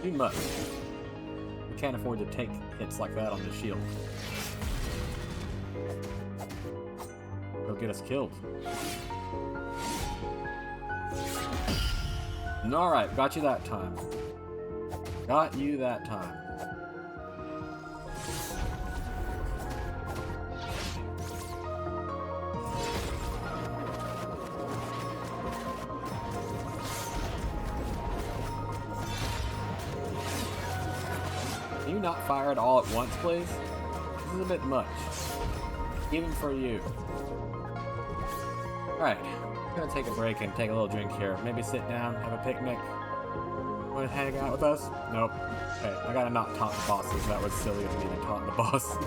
too much. We can't afford to take hits like that on the shield. They'll get us killed. Alright, got you that time. Got you that time. Can you not fire it all at once, please? This is a bit much. Even for you. Alright. I'm gonna take a break and take a little drink here. Maybe sit down, have a picnic. Wanna hang out with us? Nope. Okay, I gotta not taunt the bosses. That was silly of me to taunt the boss.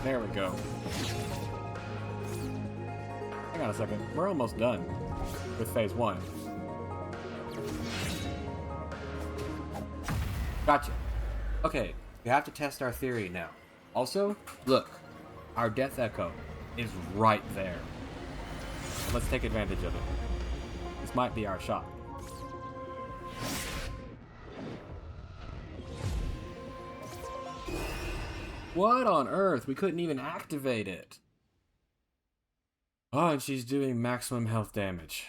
There we go. Hang on a second. We're almost done with phase 1. Gotcha. Okay, we have to test our theory now. Also, look, our death echo is right there. Let's take advantage of it. This might be our shot. What on earth? We couldn't even activate it. Oh, and she's doing maximum health damage.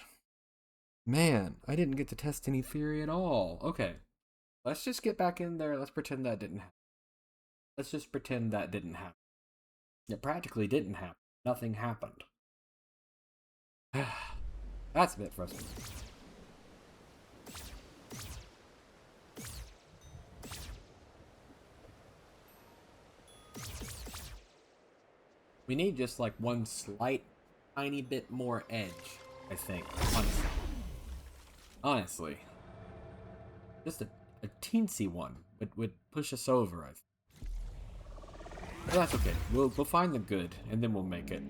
Man, I didn't get to test any theory at all. Okay, let's just get back in there. Let's pretend that didn't happen. Let's just pretend that didn't happen. It practically didn't happen. Nothing happened. That's a bit frustrating. We need just like one slight, tiny bit more edge, I think. Honestly. Just a teensy one would push us over, I think. But that's okay. We'll find the good, and then we'll make it.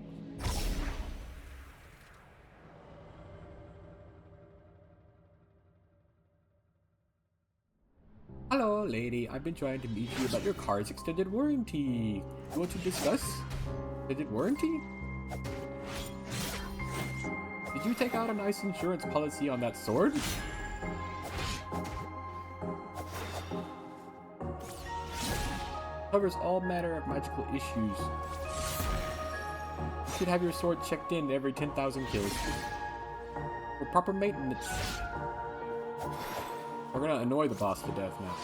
Hello, lady. I've been trying to meet you about your car's extended warranty. You want to discuss? Extended warranty? Did you take out a nice insurance policy on that sword? Covers all manner of magical issues. You should have your sword checked in every 10,000 kills. For proper maintenance. We're gonna annoy the boss to death now.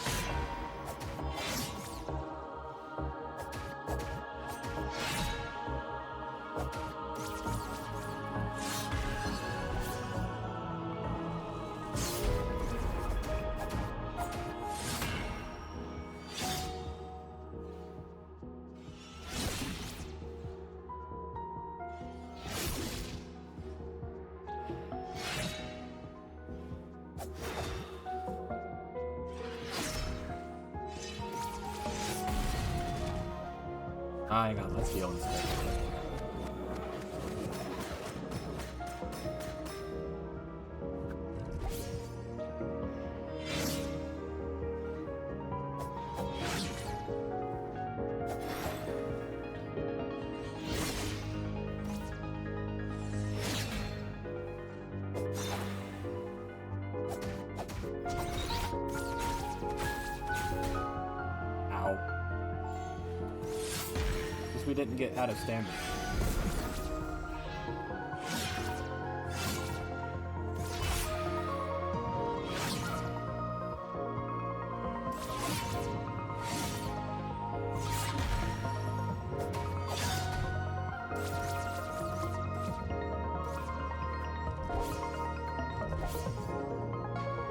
Hang on, let's heal instead. We didn't get out of stamina.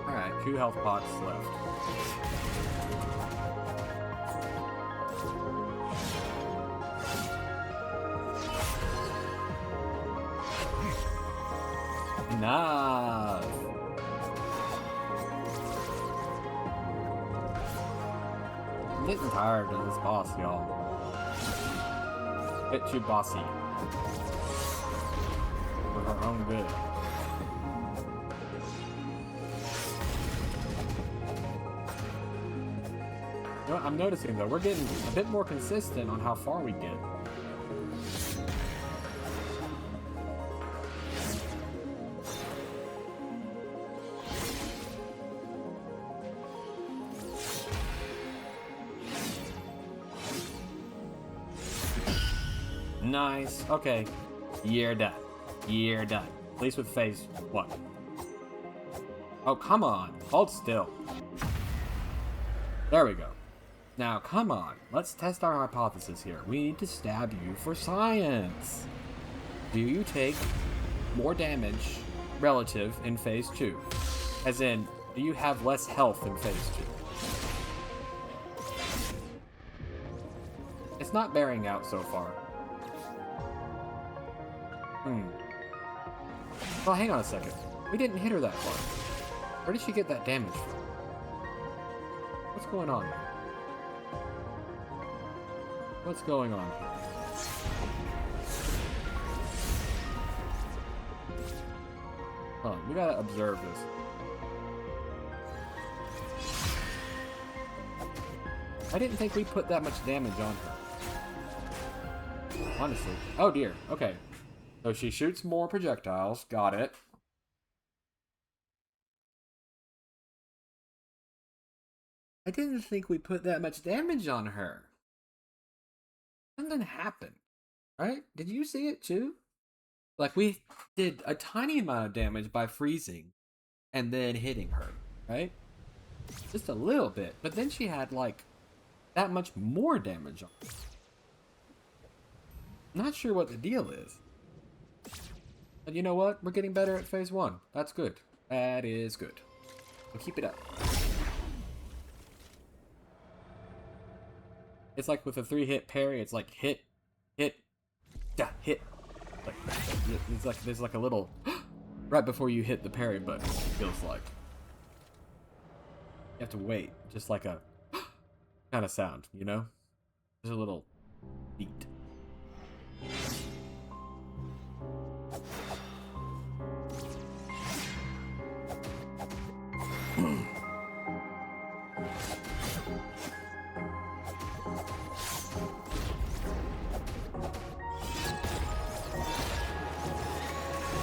Alright, 2 health pots left. Enough. I'm getting tired of this boss, y'all. Bit too bossy. For her own good. You know what I'm noticing though, we're getting a bit more consistent on how far we get. Nice. Okay. You're done. You're done. At least with phase 1. Oh, come on. Hold still. There we go. Now, come on. Let's test our hypothesis here. We need to stab you for science. Do you take more damage relative in phase 2? As in, do you have less health in phase 2? It's not bearing out so far. Well, hang on a second. We didn't hit her that far. Where did she get that damage from? What's going on here? What's going on here? Hold on, we gotta observe this. I didn't think we put that much damage on her. Honestly. Oh dear, okay. So she shoots more projectiles. Got it. I didn't think we put that much damage on her. Something happened, right? Did you see it too? Like, we did a tiny amount of damage by freezing and then hitting her, right? Just a little bit. But then she had, like, that much more damage on her. Not sure what the deal is. But you know what? We're getting better at phase 1. That's good. That is good. We'll keep it up. It's like with a 3-hit parry, it's like hit, hit, hit. Like, it's like there's like a little right before you hit the parry button, it feels like. You have to wait, just like a kind of sound, you know? There's a little beat.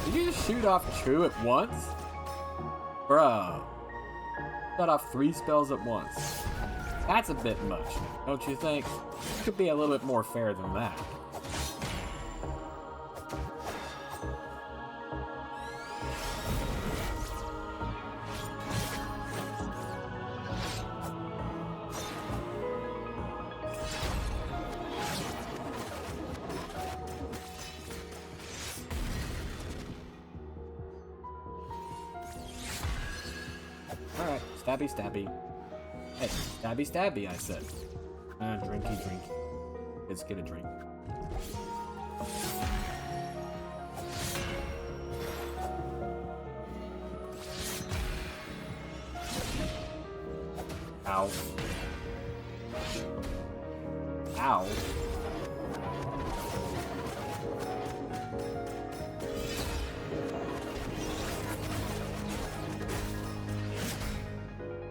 Did you just shoot off 2 at once? Bro. Shot off 3 spells at once. That's a bit much, don't you think? It could be a little bit more fair than that. Alright, stabby stabby. Hey, stabby stabby, I said. Drinky drinky. Let's get a drink. Ow. Ow.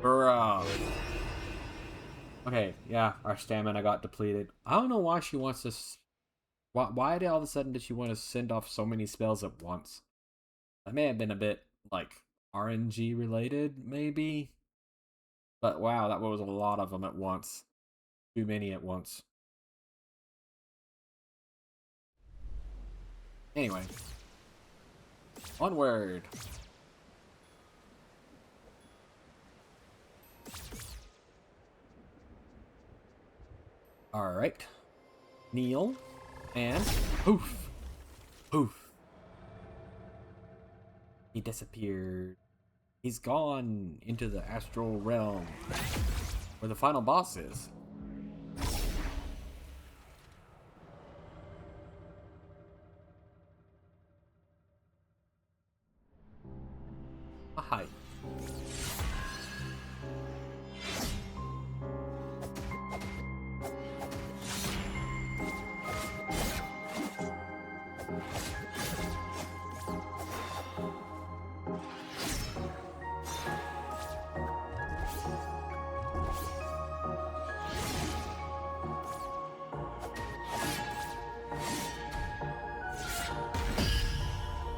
Bro. Okay, yeah, our stamina got depleted. I don't know why she wants to... Why did all of a sudden did she want to send off so many spells at once? That may have been a bit, like, RNG related, maybe? But wow, that was a lot of them at once. Too many at once. Anyway. Onward. Alright. Kneel. And poof. Poof. He disappeared. He's gone into the astral realm. Where the final boss is. Hi.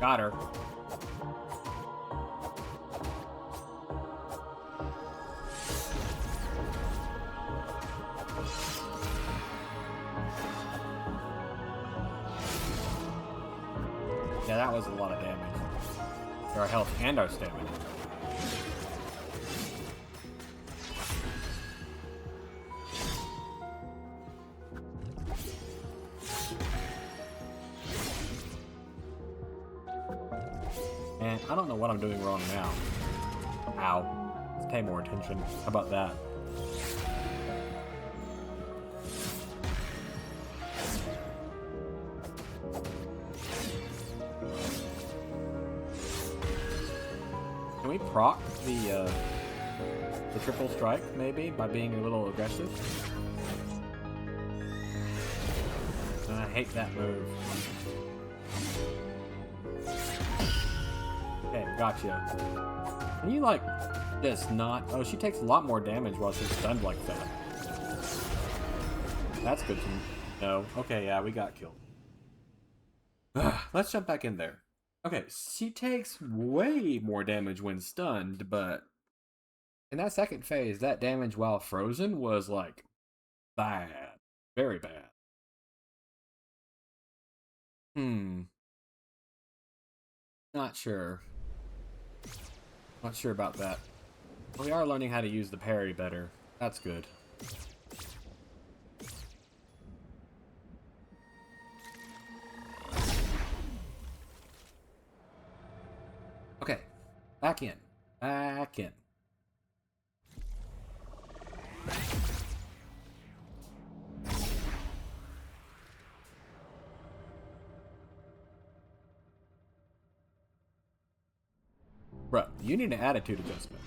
Got her. Yeah, that was a lot of damage. Our health and our stamina. And I don't know what I'm doing wrong now. Ow. Let's pay more attention. How about that? Can we proc the triple strike, maybe, by being a little aggressive? I hate that move. Okay, gotcha. Can you, like, just not... Oh, she takes a lot more damage while she's stunned like that. That's good to know. Okay, yeah, we got killed. Let's jump back in there. Okay, she takes way more damage when stunned, but in that second phase, that damage while frozen was, like, bad. Very bad. Not sure. Not sure about that. We are learning how to use the parry better. That's good. Okay. Back in. Back in. Bruh, you need an attitude adjustment.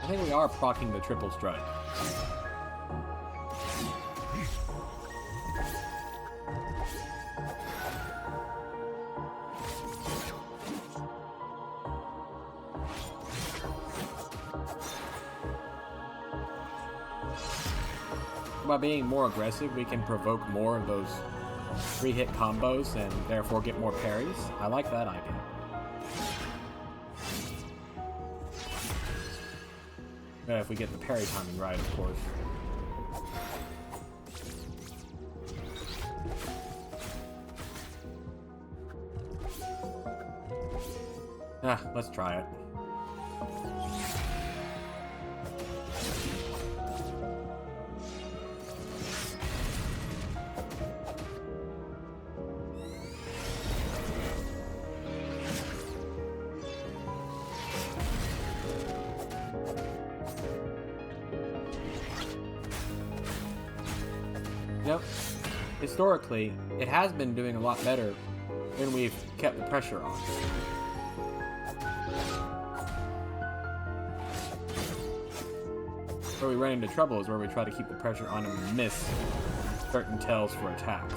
I think we are proccing the triple strike. By being more aggressive, we can provoke more of those 3-hit combos and therefore get more parries. I like that idea. If we get the parry timing right, of course. Let's try it. Yep. Historically, it has been doing a lot better when we've kept the pressure on. Where we run into trouble is where we try to keep the pressure on and we miss certain tells for attacks.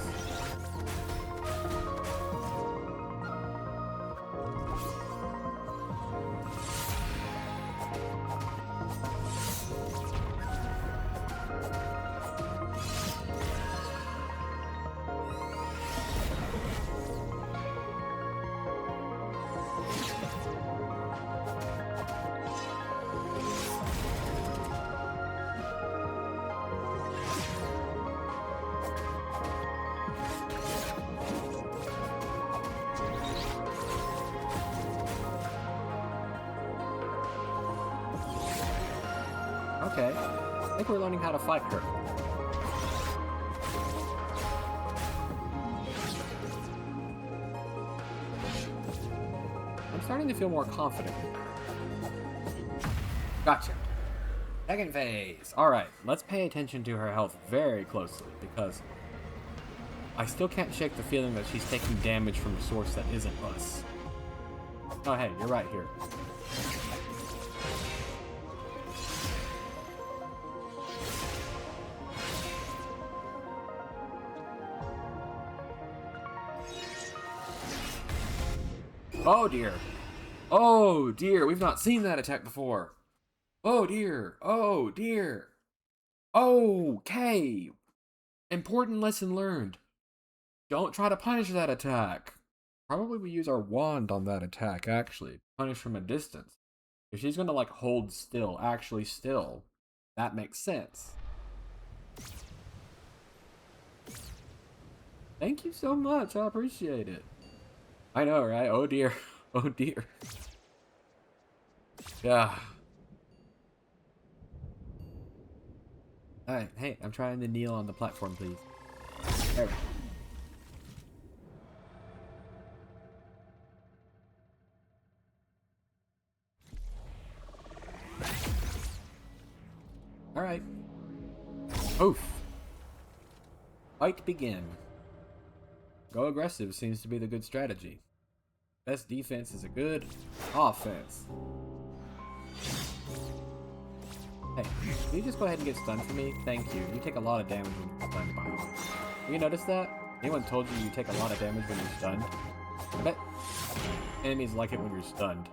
Okay, I think we're learning how to fight her. I'm starting to feel more confident. Gotcha. Second phase. Alright, let's pay attention to her health very closely, because I still can't shake the feeling that she's taking damage from a source that isn't us. Oh hey, you're right here. Oh dear. Oh dear, we've not seen that attack before. Oh dear. Oh dear. Okay. Important lesson learned. Don't try to punish that attack. Probably we use our wand on that attack, actually. Punish from a distance. If she's gonna, like, hold still, actually still, that makes sense. Thank you so much, I appreciate it. I know, right? Oh dear. Oh dear. Yeah. Alright, hey, I'm trying to kneel on the platform, please. There we go. Alright. Oof. Fight begin. Go aggressive seems to be the good strategy. Best defense is a good offense. Hey, can you just go ahead and get stunned for me? Thank you. You take a lot of damage when you're stunned, by the way. Have you noticed that? Anyone told you you take a lot of damage when you're stunned? I bet enemies like it when you're stunned.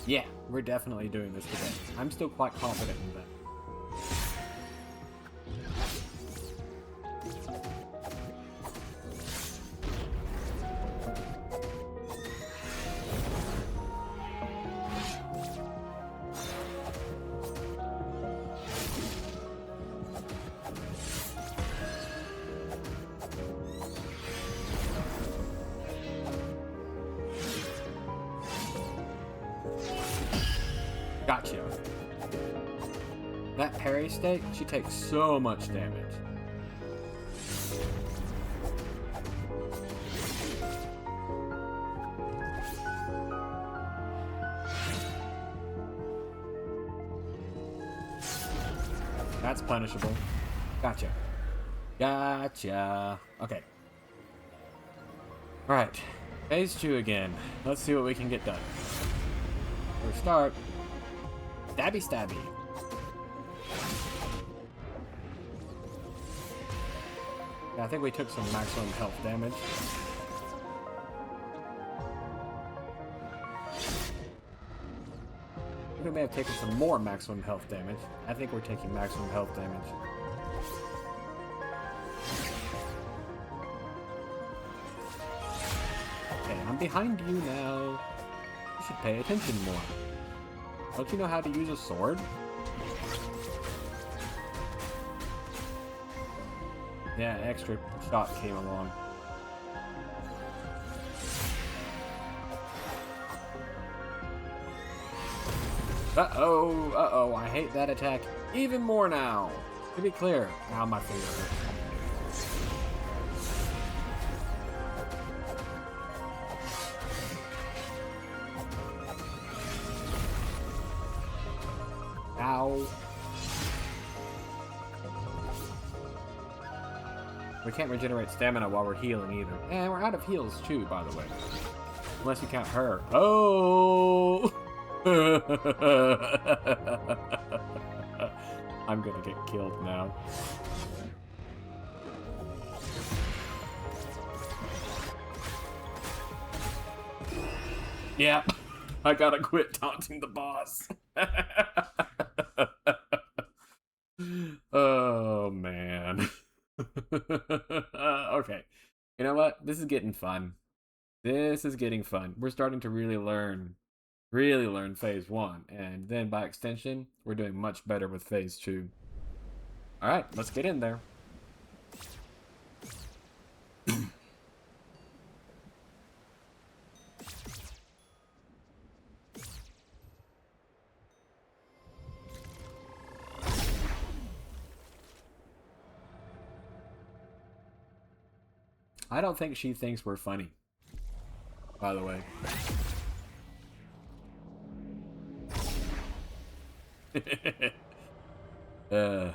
Yeah, we're definitely doing this today. I'm still quite confident in that. Gotcha. That parry stake, she takes so much damage. That's punishable. Gotcha. Gotcha. Okay. Alright. Phase 2 again. Let's see what we can get done. First start. Stabby stabby. Yeah, I think we took some maximum health damage. I think we may have taken some more maximum health damage. I think we're taking maximum health damage. Okay, I'm behind you now. You should pay attention more. Don't you know how to use a sword? Yeah, extra shot came along. Uh-oh, uh-oh, I hate that attack even more now. To be clear, now my finger hurts. Ow. We can't regenerate stamina while we're healing either. And we're out of heals too, by the way. Unless you count her. Oh! I'm gonna get killed now. Yeah, I gotta quit taunting the boss. Oh, man. Okay. You know what? This is getting fun. This is getting fun. We're starting to really learn phase 1. And then by extension, we're doing much better with phase 2. Alright, let's get in there. I don't think she thinks we're funny. by the way. uh.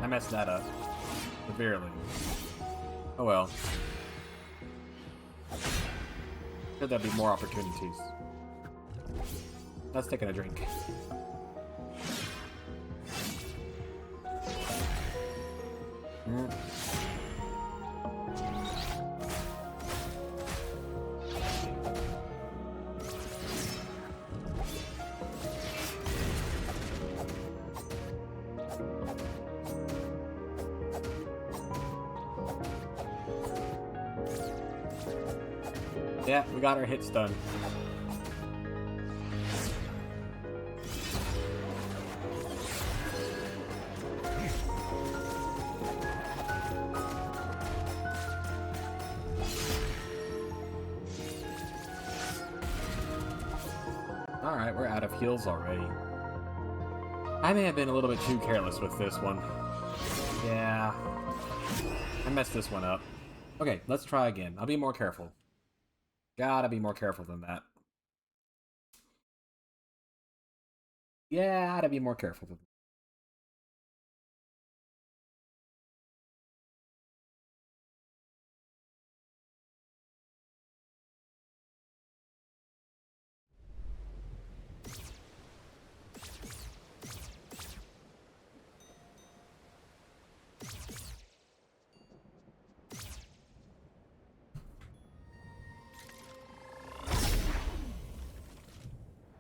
I messed that up severely. Oh well. Should there be more opportunities? Let's take a drink. Yeah, we got our hits done. Alright, we're out of heals already. I may have been a little bit too careless with this one. Yeah. I messed this one up. Okay, let's try again. I'll be more careful. Gotta be more careful than that. Yeah, gotta be more careful than that.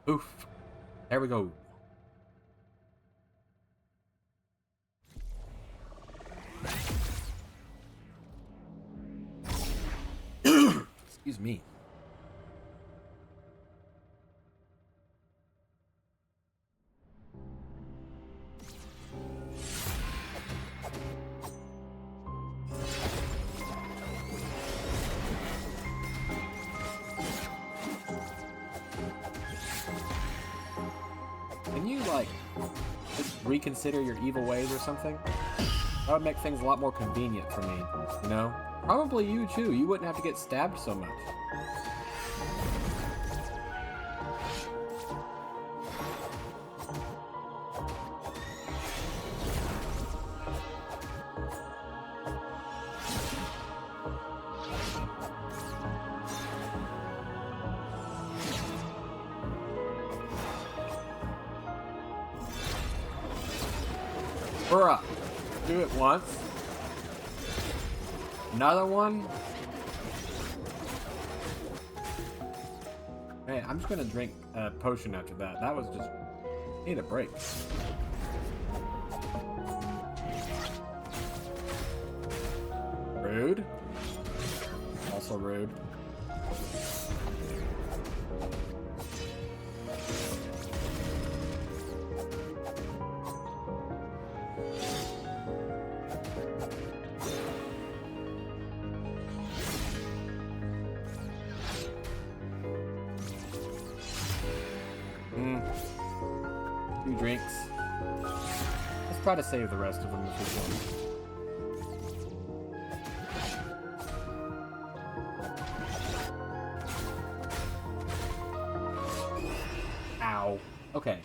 Oof. There we go. Excuse me. Can you, like, just reconsider your evil ways or something? That would make things a lot more convenient for me, you know? Probably you, too. You wouldn't have to get stabbed so much. Bruh. Do it once. Another one. Hey, I'm just gonna drink a potion after that. That was just... need a break. Rude. Also rude. Two drinks. Let's try to save the rest of them if we can. Ow. Okay.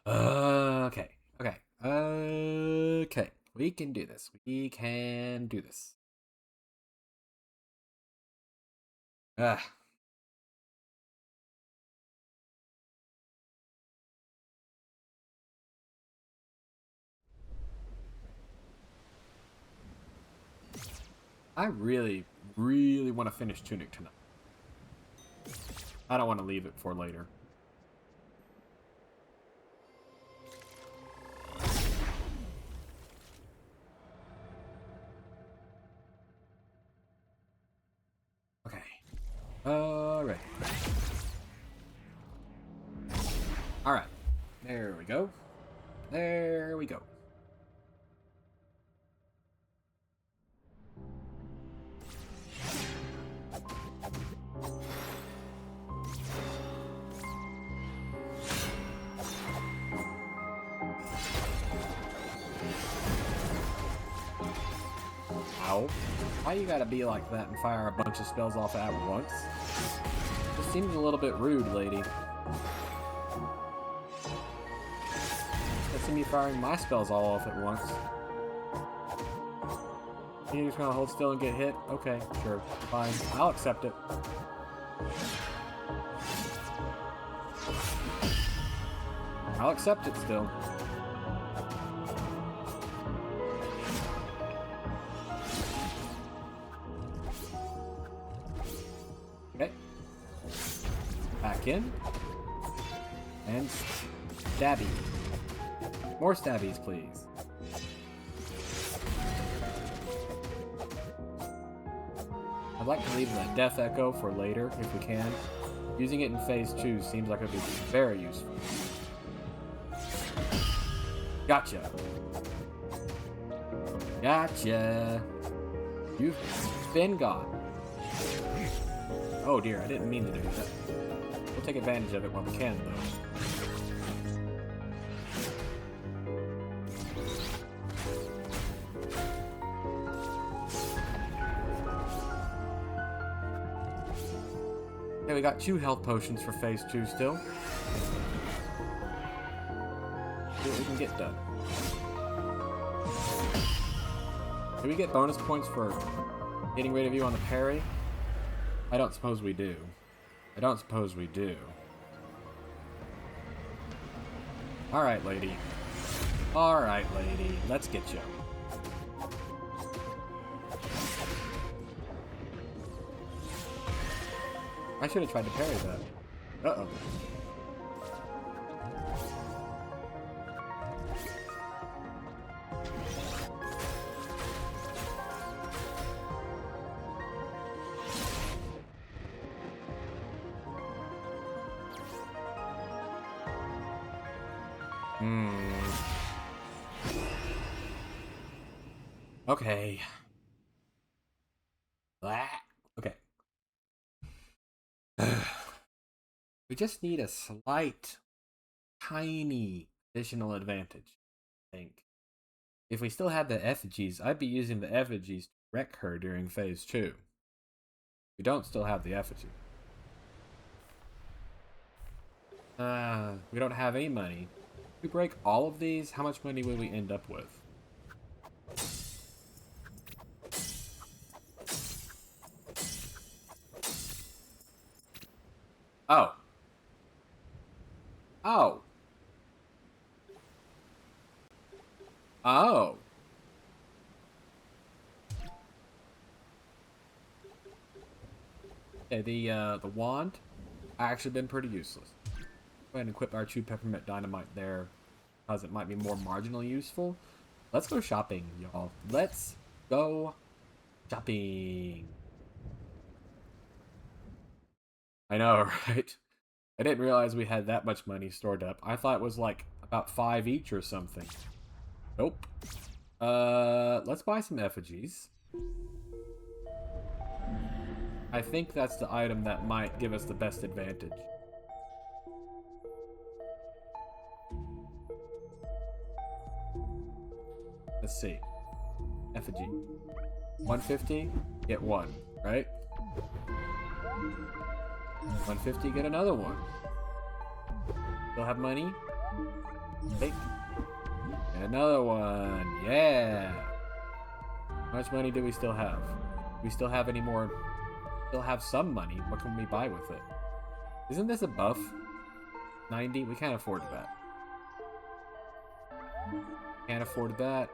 Okay. Okay. Okay. We can do this. We can do this. Ugh. I really, really want to finish Tunic tonight. I don't want to leave it for later. Okay. Alright. Alright. There we go. There we go. Ow. Why you gotta be like that and fire a bunch of spells off at once? This seems a little bit rude, lady. See me firing my spells all off at once. You're just gonna hold still and get hit? Okay, sure. Fine. I'll accept it. I'll accept it still. Okay. Back in. And stabby. More stabbies, please. I'd like to leave the Death Echo for later, if we can. Using it in Phase 2 seems like it would be very useful. Gotcha. Gotcha. You've been gone. Oh dear, I didn't mean to do that. We'll take advantage of it while we can, though. Okay, we got 2 health potions for Phase 2 still. See what we can get done. Do we get bonus points for getting rid of you on the parry? I don't suppose we do. I don't suppose we do. Alright, lady. Alright, lady. Let's get you. I should have tried to parry that. Uh-oh. Okay. Blah. Okay. We just need a slight, tiny additional advantage, I think. If we still had the effigies, I'd be using the effigies to wreck her during Phase 2. We don't still have the effigy. We don't have any money. If we break all of these, how much money will we end up with? Oh. Oh. Oh. Okay, the wand actually been pretty useless. Go ahead and equip our 2 peppermint dynamite there, because it might be more marginally useful. Let's go shopping, y'all. Let's go shopping. I know, right? I didn't realize we had that much money stored up. I thought it was like about 5 each or something. Nope. Let's buy some effigies. I think that's the item that might give us the best advantage. Let's see. Effigy. 150, get 1, right? 150, get another one. Still have money? Take. Get another one. Yeah. How much money do we still have? Do we still have any more? Still have some money. What can we buy with it? Isn't this a buff? 90? We can't afford that. Can't afford that.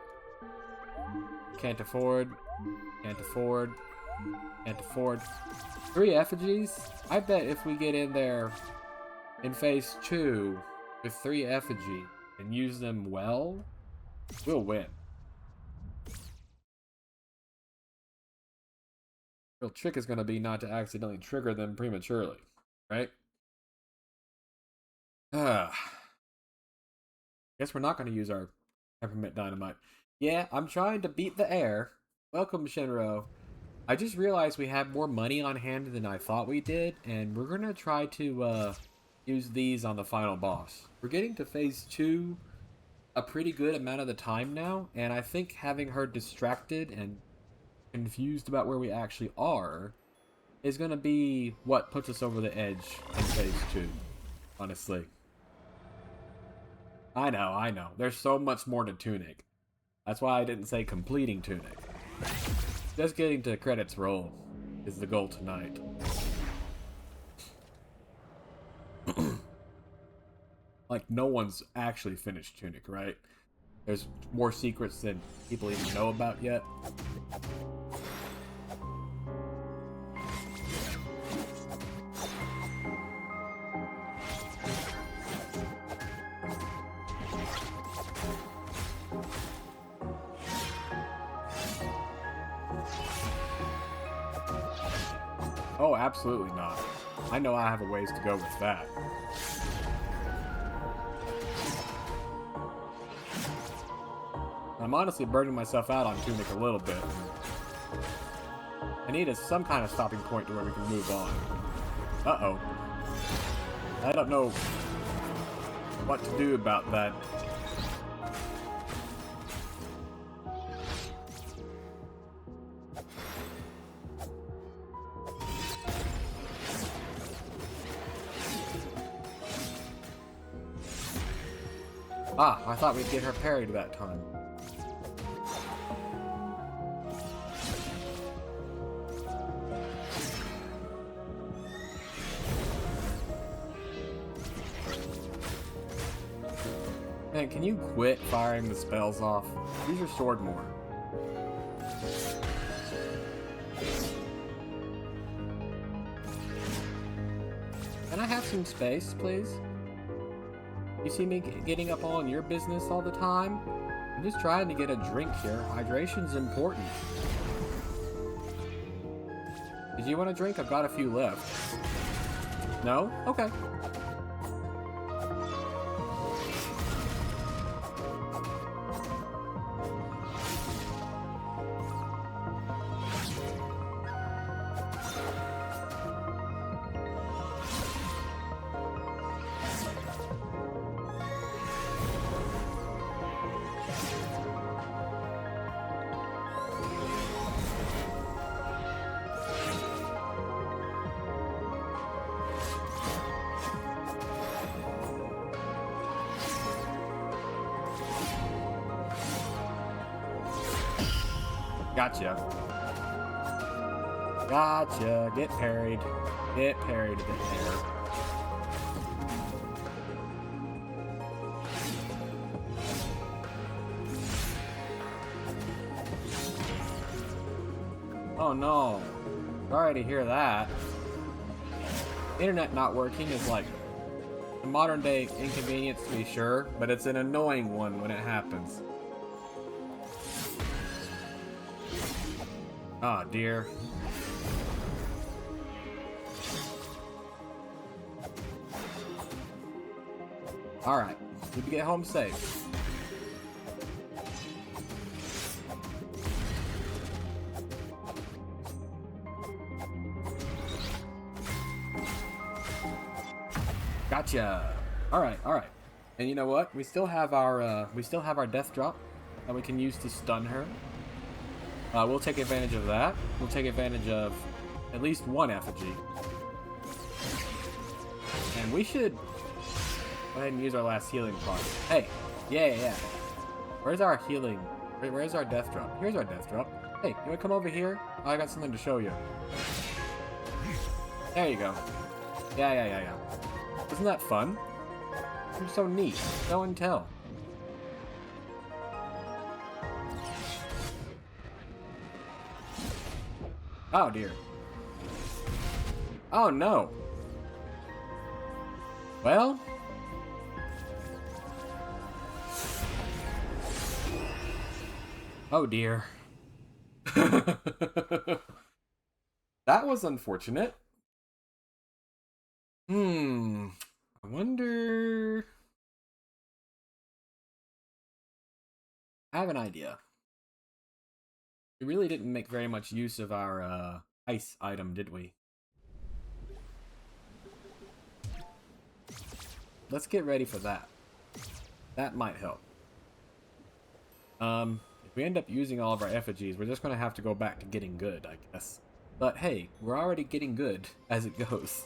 Can't afford. Can't afford. Can't afford. 3 effigies? I bet if we get in there in phase 2 with 3 effigy and use them well, we'll win. Real trick is going to be not to accidentally trigger them prematurely, right? Guess we're not going to use our peppermint dynamite. Yeah, I'm trying to beat the air. Welcome, Shinro. I just realized we have more money on hand than I thought we did, and we're going to try to use these on the final boss. We're getting to phase 2 a pretty good amount of the time now, and I think having her distracted and confused about where we actually are is going to be what puts us over the edge in phase 2, honestly. I know. There's so much more to Tunic. That's why I didn't say completing Tunic. Just getting to credits roll is the goal tonight. Like, no one's actually finished Tunic, right? There's more secrets than people even know about yet. Oh, absolutely not. I know I have a ways to go with that. I'm honestly burning myself out on Tunic a little bit. I need some kind of stopping point to where we can move on. Uh-oh. I don't know what to do about that. Ah, I thought we'd get her parried that time. Man, can you quit firing the spells off? Use your sword more. Can I have some space, please? You see me getting up all in your business all the time? I'm just trying to get a drink here. Hydration's important. Did you want a drink? I've got a few left. No? Okay. Gotcha. Gotcha. Get parried. Get parried a bit there. Oh no. Sorry to hear that. Internet not working is like a modern day inconvenience to be sure, but it's an annoying one when it happens. Oh dear. Alright, need to get home safe. Gotcha. Alright. And you know what? We still have our death drop that we can use to stun her. We'll take advantage of that. We'll take advantage of at least one effigy. And we should go ahead and use our last healing pod. Hey, yeah. Where's our healing? Where's our death drop? Here's our death drop. Hey, you wanna come over here? Oh, I got something to show you. There you go. Yeah. Isn't that fun? It's so neat. Show and tell. Oh dear. Oh no. Well. Oh dear. That was unfortunate. I wonder. I have an idea. We really didn't make very much use of our ice item, did we? Let's get ready for that. That might help. If we end up using all of our effigies, we're just going to have to go back to getting good, I guess. But hey, we're already getting good as it goes.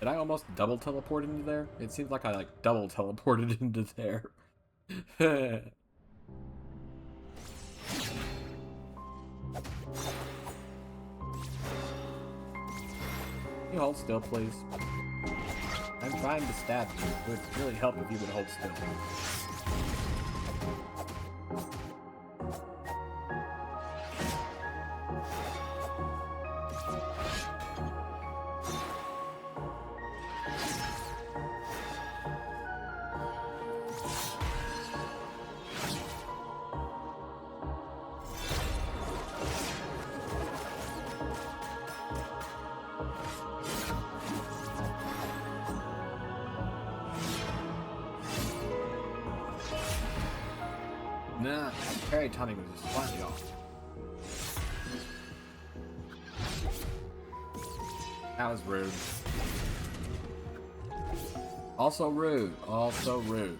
Did I almost double teleport into there? It seems like I like double teleported into there. Can you hold still, please? I'm trying to stab you. It would really help if you would hold still. Nah, parry timing was just slightly off. That was rude. Also rude. Also rude.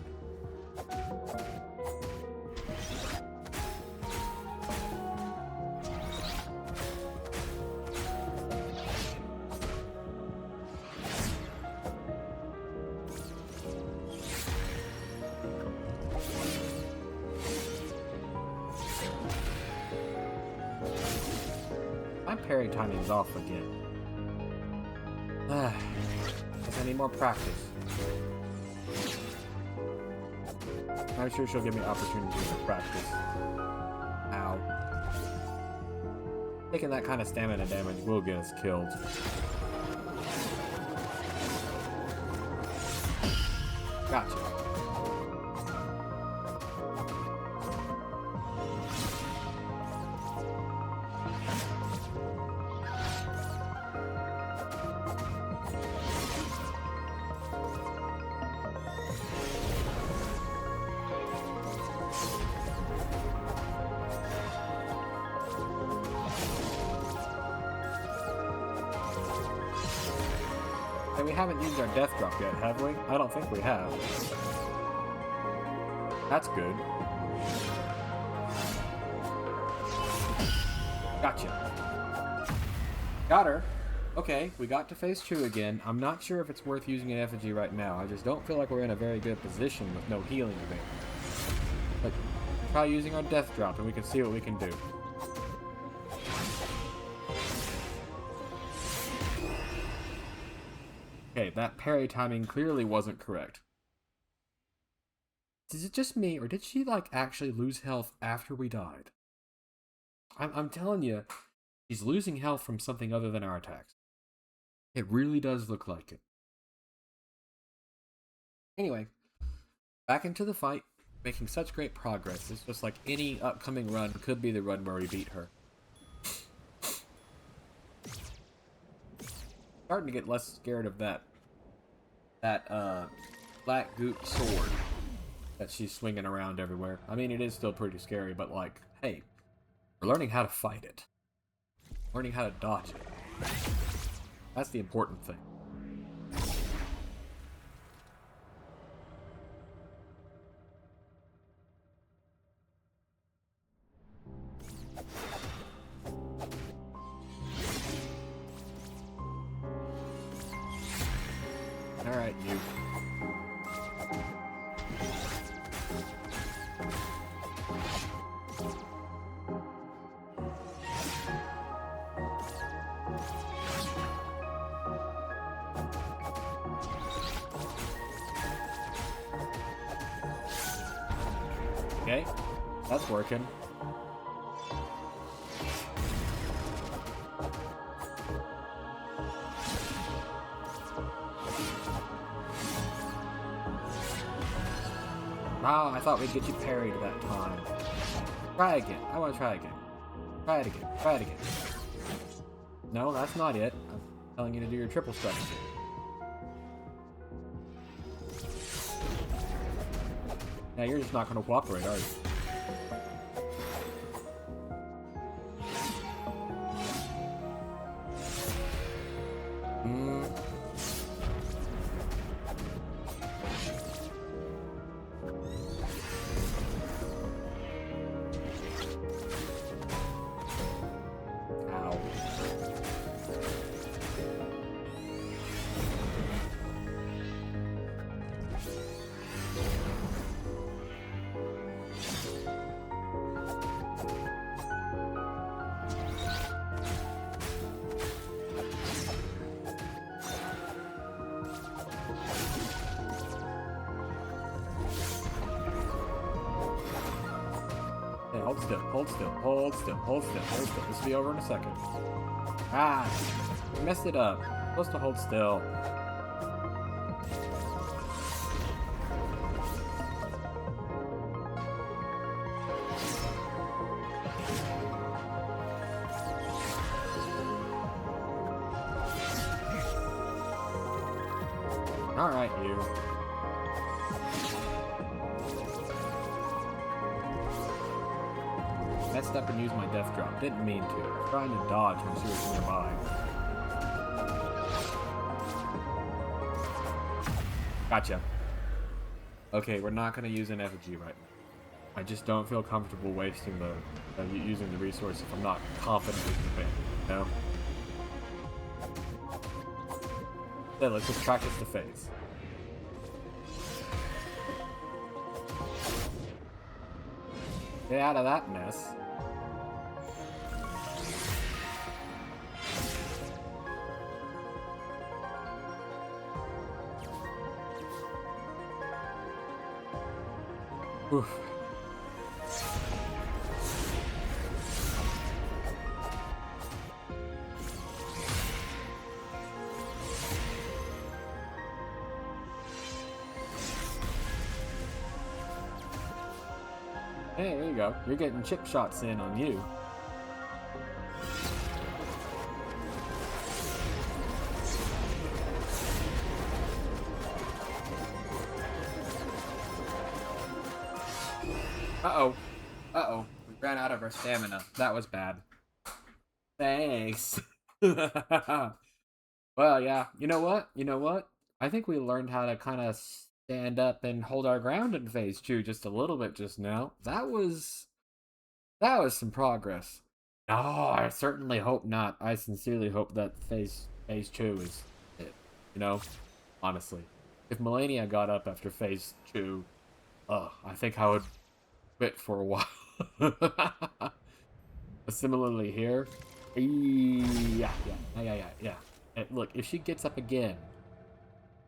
My parry timing's off again. Guess I need more practice. I'm sure she'll give me opportunities to practice. Ow. Taking that kind of stamina damage will get us killed. Gotcha. And we haven't used our death drop yet, have we? I don't think we have. That's good. Gotcha. Got her. Okay, we got to phase 2 again. I'm not sure if it's worth using an effigy right now. I just don't feel like we're in a very good position with no healing available. But try using our death drop and we can see what we can do. Okay, that parry timing clearly wasn't correct. Is it just me, or did she, like, actually lose health after we died? I'm telling you, she's losing health from something other than our attacks. It really does look like it. Anyway, back into the fight, making such great progress. It's just like any upcoming run could be the run where we beat her. Starting to get less scared of that black goop sword that she's swinging around everywhere. I mean, it is still pretty scary, but like, hey, we're learning how to fight it. Learning how to dodge it. That's the important thing. Alright, you. Okay, that's working. Oh, I thought we'd get you parried that time. Try again. I want to try again. Try it again. Try it again. No, that's not it. I'm telling you to do your triple strike. Now you're just not going to cooperate, are you? Hey, hold still, hold still, hold still, hold still, hold still. This will be over in a second. Ah, I messed it up. I'm supposed to hold still. Alright, you. Messed up and used my death drop. Didn't mean to. I was trying to dodge when she was nearby. Gotcha. Okay, we're not going to use an effigy right now. I just don't feel comfortable wasting using the resource if I'm not confident we can win, you know? Then let's just practice the phase. Get out of that mess. Oof. Hey, there you go. You're getting chip shots in on you. Uh-oh. Uh-oh. We ran out of our stamina. That was bad. Thanks. Well, yeah. You know what? You know what? I think we learned how to kind of stand up and hold our ground in phase 2 just a little bit just now. That was some progress. No, I certainly hope not. I sincerely hope that phase 2 is it. You know? Honestly. If Melania got up after phase 2, I think I would quit for a while. Similarly here. Yeah. And look, if she gets up again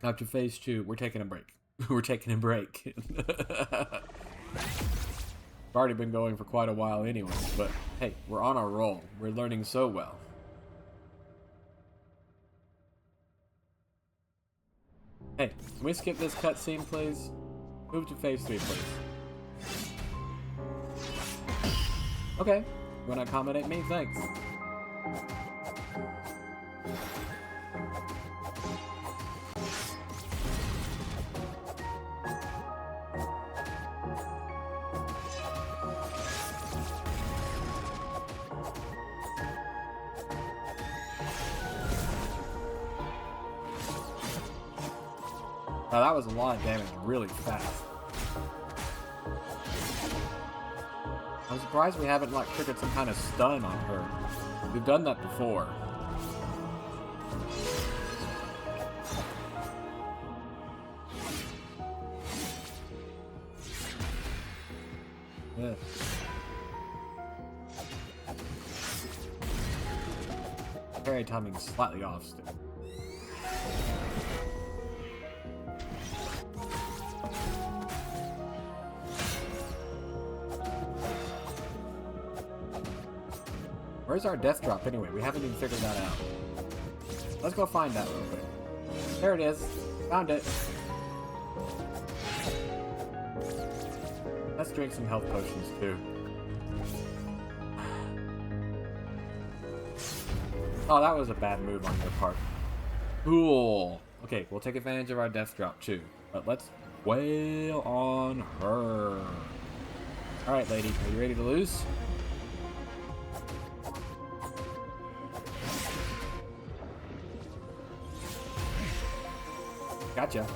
after phase 2, we're taking a break. We're taking a break. We've already been going for quite a while anyway, but hey, we're on our roll. We're learning so well. Hey, can we skip this cutscene, please? Move to phase 3, please. Okay, you wanna accommodate me? Thanks. Now that was a lot of damage really fast. I'm surprised we haven't like triggered some kind of stun on her. We've done that before. Yeah. Parry timing slightly off still. Where's our death drop anyway? We haven't even figured that out. Let's go find that real quick. There it is. Found it. Let's drink some health potions too. Oh, that was a bad move on your part. Cool. Okay, we'll take advantage of our death drop too. But let's wail on her. Alright, lady. Are you ready to lose? Gotcha.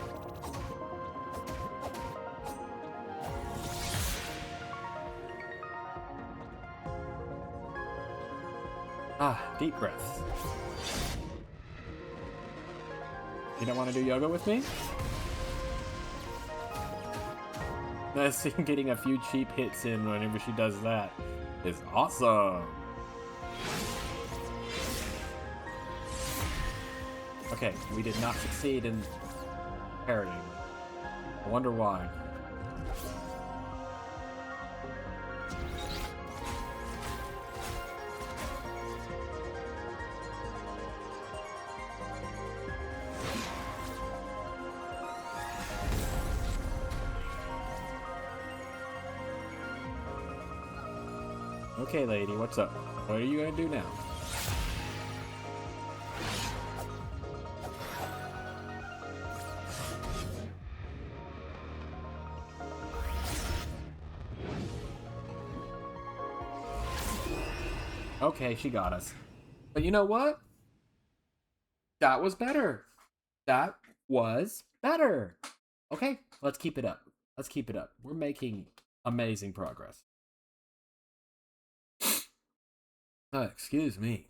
Ah, deep breaths. You don't want to do yoga with me? Getting a few cheap hits in whenever she does that is awesome. Okay, we did not succeed in parrying. I wonder why. Okay, lady, what's up? What are you gonna do now? Okay, she got us. But you know what? That was better. That was better. Okay, let's keep it up. Let's keep it up. We're making amazing progress. Oh, excuse me.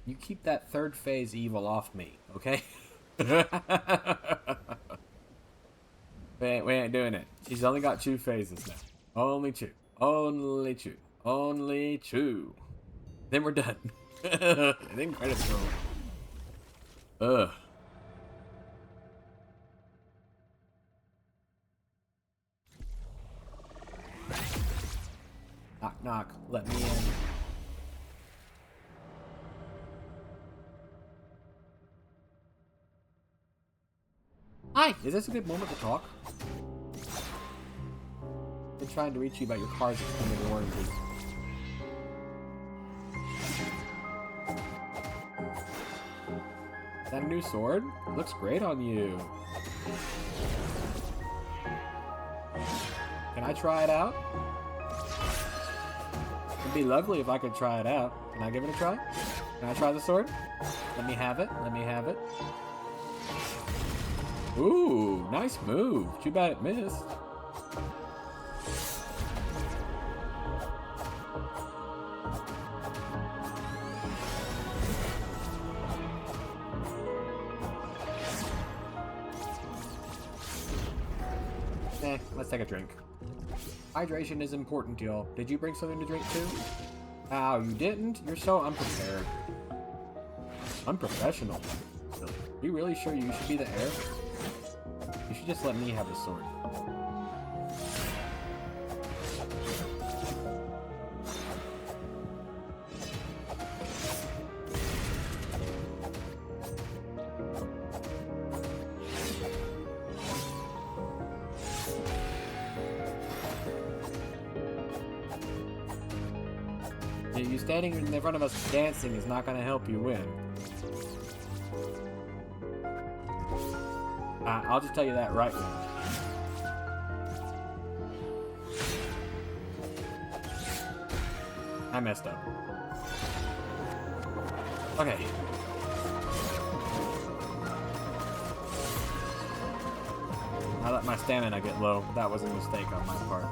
You keep that third phase evil off me, okay? we ain't doing it. She's only got 2 phases now. Only 2. Only 2. Only 2. Then we're done. Then credits roll. Ugh. Knock, knock. Let me in. Hi! Is this a good moment to talk? I've been trying to reach you about your car's extended warranty. Is that a new sword? It looks great on you. Can I try it out? It'd be lovely if I could try it out. Can I give it a try? Can I try the sword? Let me have it. Let me have it. Ooh, nice move. Too bad it missed. Let's take a drink. Hydration is important, y'all. Did you bring something to drink too? Oh, you didn't? You're so unprepared. Unprofessional. Are you really sure you should be the heir? You should just let me have the sword. You standing in front of us dancing is not going to help you win. I'll just tell you that right now. I messed up. Okay. I let my stamina get low. That was a mistake on my part.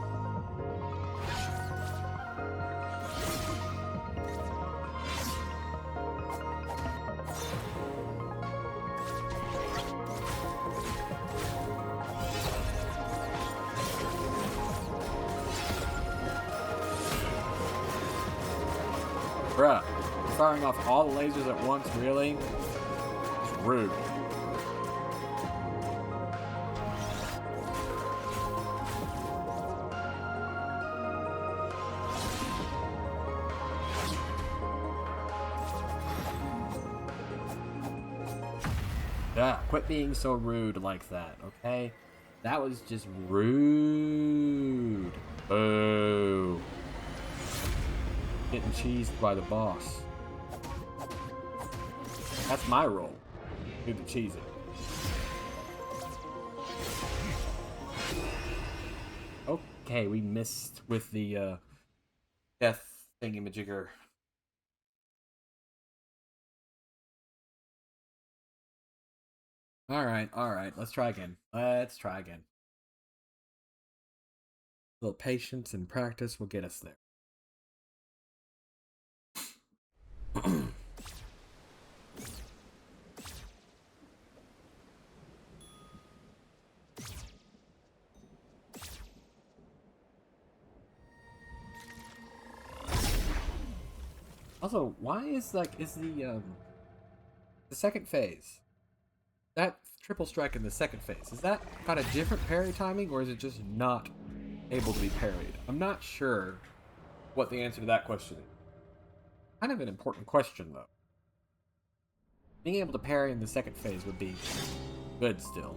Bruh, firing off all the lasers at once, really? It's rude. Ah, quit being so rude like that, okay? That was just rude. Oh. Getting cheesed by the boss. That's my role. Do the cheesing. Okay, we missed with the death thingamajigger. Alright, let's try again. Let's try again. A little patience and practice will get us there. Also, why is the second phase, that triple strike in the second phase, is that got a different parry timing, or is it just not able to be parried? I'm not sure what the answer to that question is. Kind of an important question, though. Being able to parry in the second phase would be good still.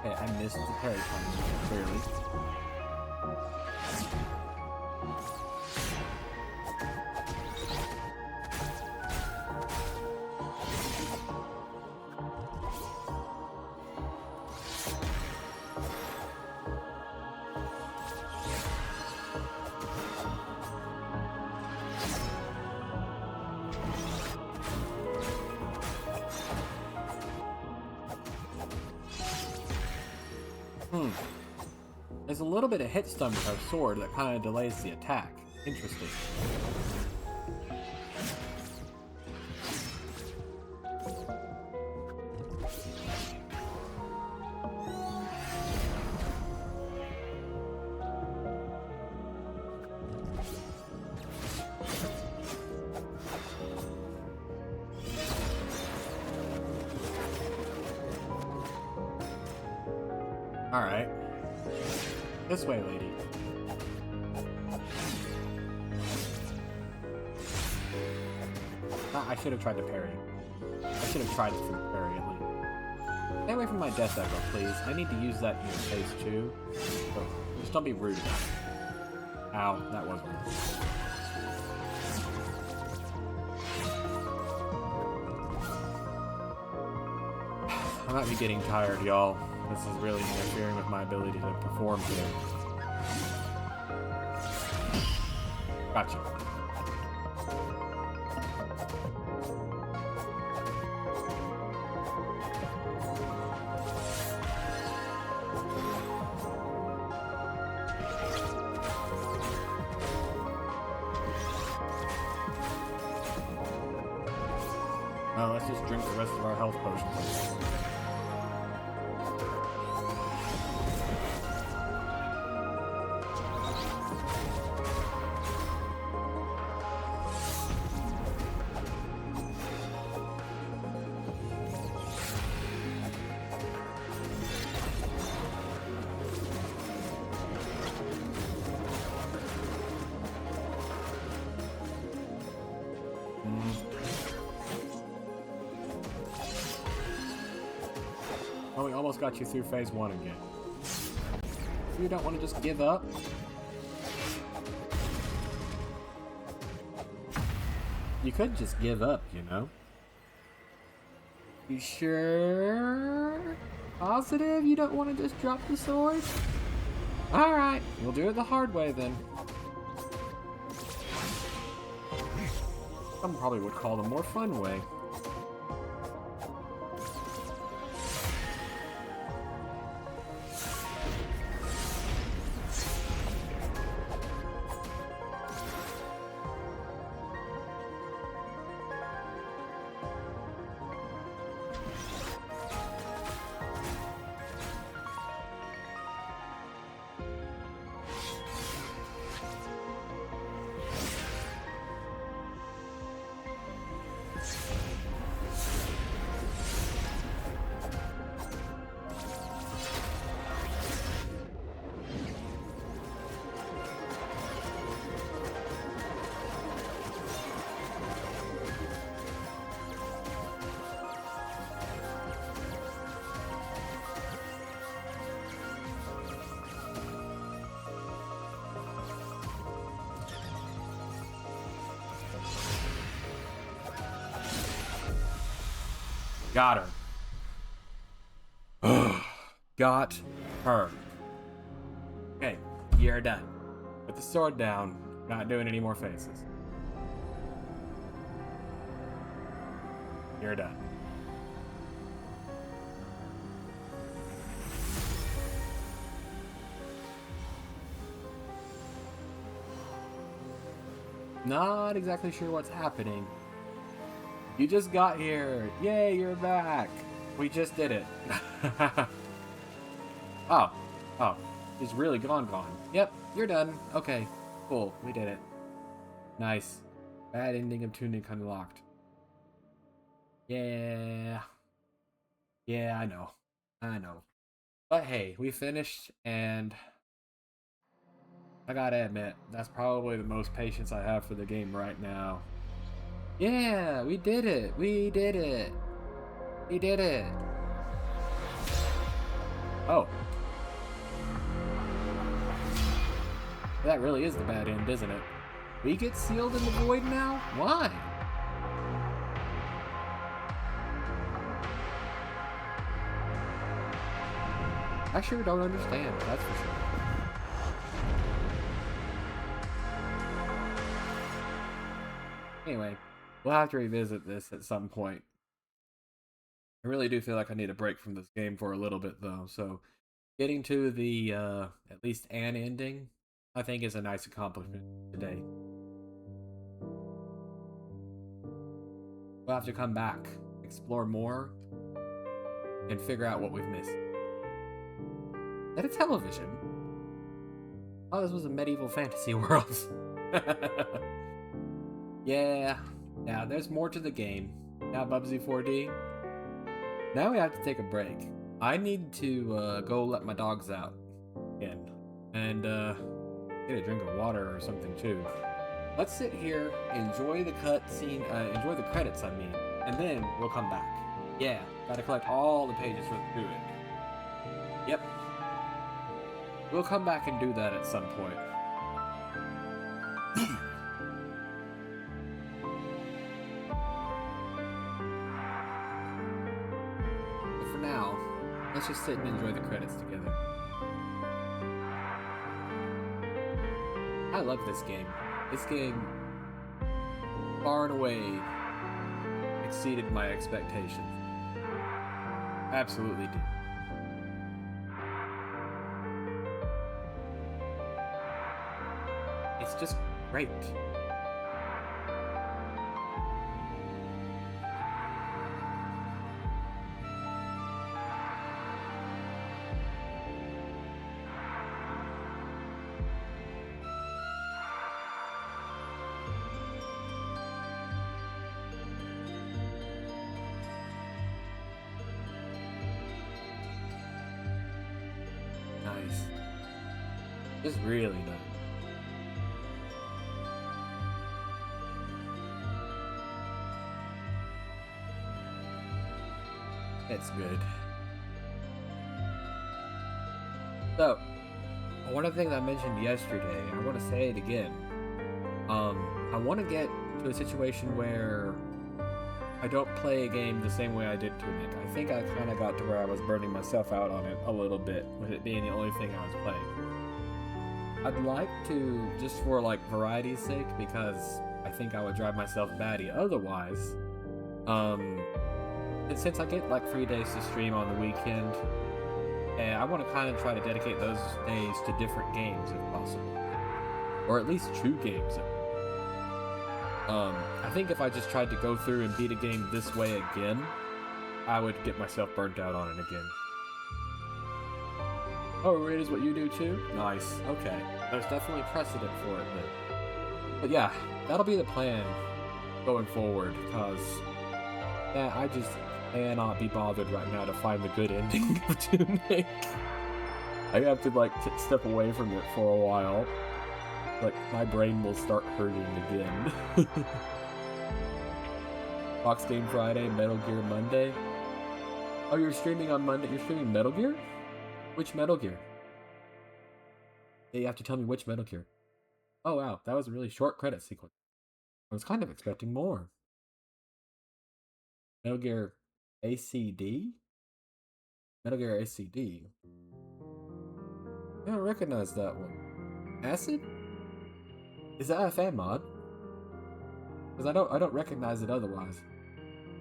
Okay, I missed the parry timing, clearly. There's a little bit of hit stun with our sword that kind of delays the attack. Interesting. Alright. This way, lady. Ah, I should have tried to parry. I should have tried to parry at least. Stay away from my death echo, please. I need to use that in phase 2. So just don't be rude. Ow, that was rude. I might be getting tired, y'all. This is really interfering with my ability to perform today. Gotcha. Well, let's just drink the rest of our health potions. Oh, we almost got you through phase 1 again. You don't want to just give up? You could just give up, you know? You sure? Positive you don't want to just drop the sword? Alright, we'll do it the hard way then. Some probably would call the more fun way. Got her. Got her. Okay, you're done. Put the sword down. Not doing any more faces. You're done. Not exactly sure what's happening. You just got here. Yay, you're back. We just did it. Oh. Oh. He's really gone. Yep, you're done. Okay. Cool. We did it. Nice. Bad ending of Tunic unlocked. Yeah. Yeah, I know. But hey, we finished, and I gotta admit, that's probably the most patience I have for the game right now. Yeah, we did it. We did it. Oh. That really is the bad end, isn't it? We get sealed in the void now? Why? I sure don't understand, that's for sure. Anyway, we'll have to revisit this at some point. I really do feel like I need a break from this game for a little bit, though, so getting to the, at least an ending, I think is a nice accomplishment today. We'll have to come back, explore more, and figure out what we've missed. Is that a television? Oh, this was a medieval fantasy world. Yeah, there's more to the game. Now, Bubsy 4D. Now we have to take a break. I need to go let my dogs out again, and get a drink of water or something too. Let's sit here, enjoy the cutscene, enjoy the credits, I mean, and then we'll come back. Yeah, gotta collect all the pages for the Tunic. Yep. We'll come back and do that at some point. But for now, let's just sit and enjoy the credits together. I love this game. This game far and away exceeded my expectations. Absolutely did. It's just great. Nice. Just really nice. It's good. So, one of the things I mentioned yesterday, and I want to say it again. I want to get to a situation where I don't play a game the same way I did Tunic. I think I kind of got to where I was burning myself out on it a little bit, with it being the only thing I was playing. I'd like to, just for like variety's sake, because I think I would drive myself batty otherwise, and since I get like 3 days to stream on the weekend, I want to kind of try to dedicate those days to different games if possible. Or at least 2 games. I think if I just tried to go through and beat a game this way again, I would get myself burnt out on it again. Oh, it is what you do too? Nice. Okay. There's definitely precedent for it then. But yeah, that'll be the plan going forward, because I just cannot be bothered right now to find the good ending of Tunic. I have to like step away from it for a while. Like, my brain will start hurting again. Box Game Friday, Metal Gear Monday. Oh, you're streaming on Monday? You're streaming Metal Gear? Which Metal Gear? Yeah, you have to tell me which Metal Gear. Oh wow, that was a really short credit sequence. I was kind of expecting more. Metal Gear ACD? Metal Gear ACD. I don't recognize that one. Acid? Is that a fan mod? Because I don't recognize it otherwise.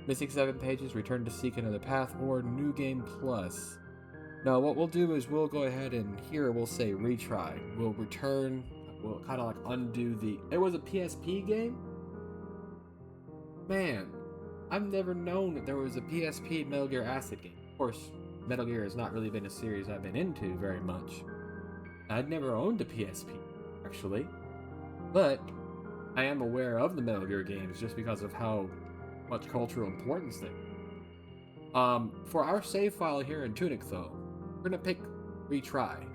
Missing 7 pages, return to seek another path, or New Game Plus. No, what we'll do is we'll go ahead and here we'll say retry. We'll return, we'll kind of like undo the... It was a PSP game? Man, I've never known that there was a PSP Metal Gear Acid game. Of course, Metal Gear has not really been a series I've been into very much. I'd never owned a PSP, actually. But I am aware of the Metal Gear games just because of how much cultural importance they have. For our save file here in Tunic, though, we're gonna pick retry.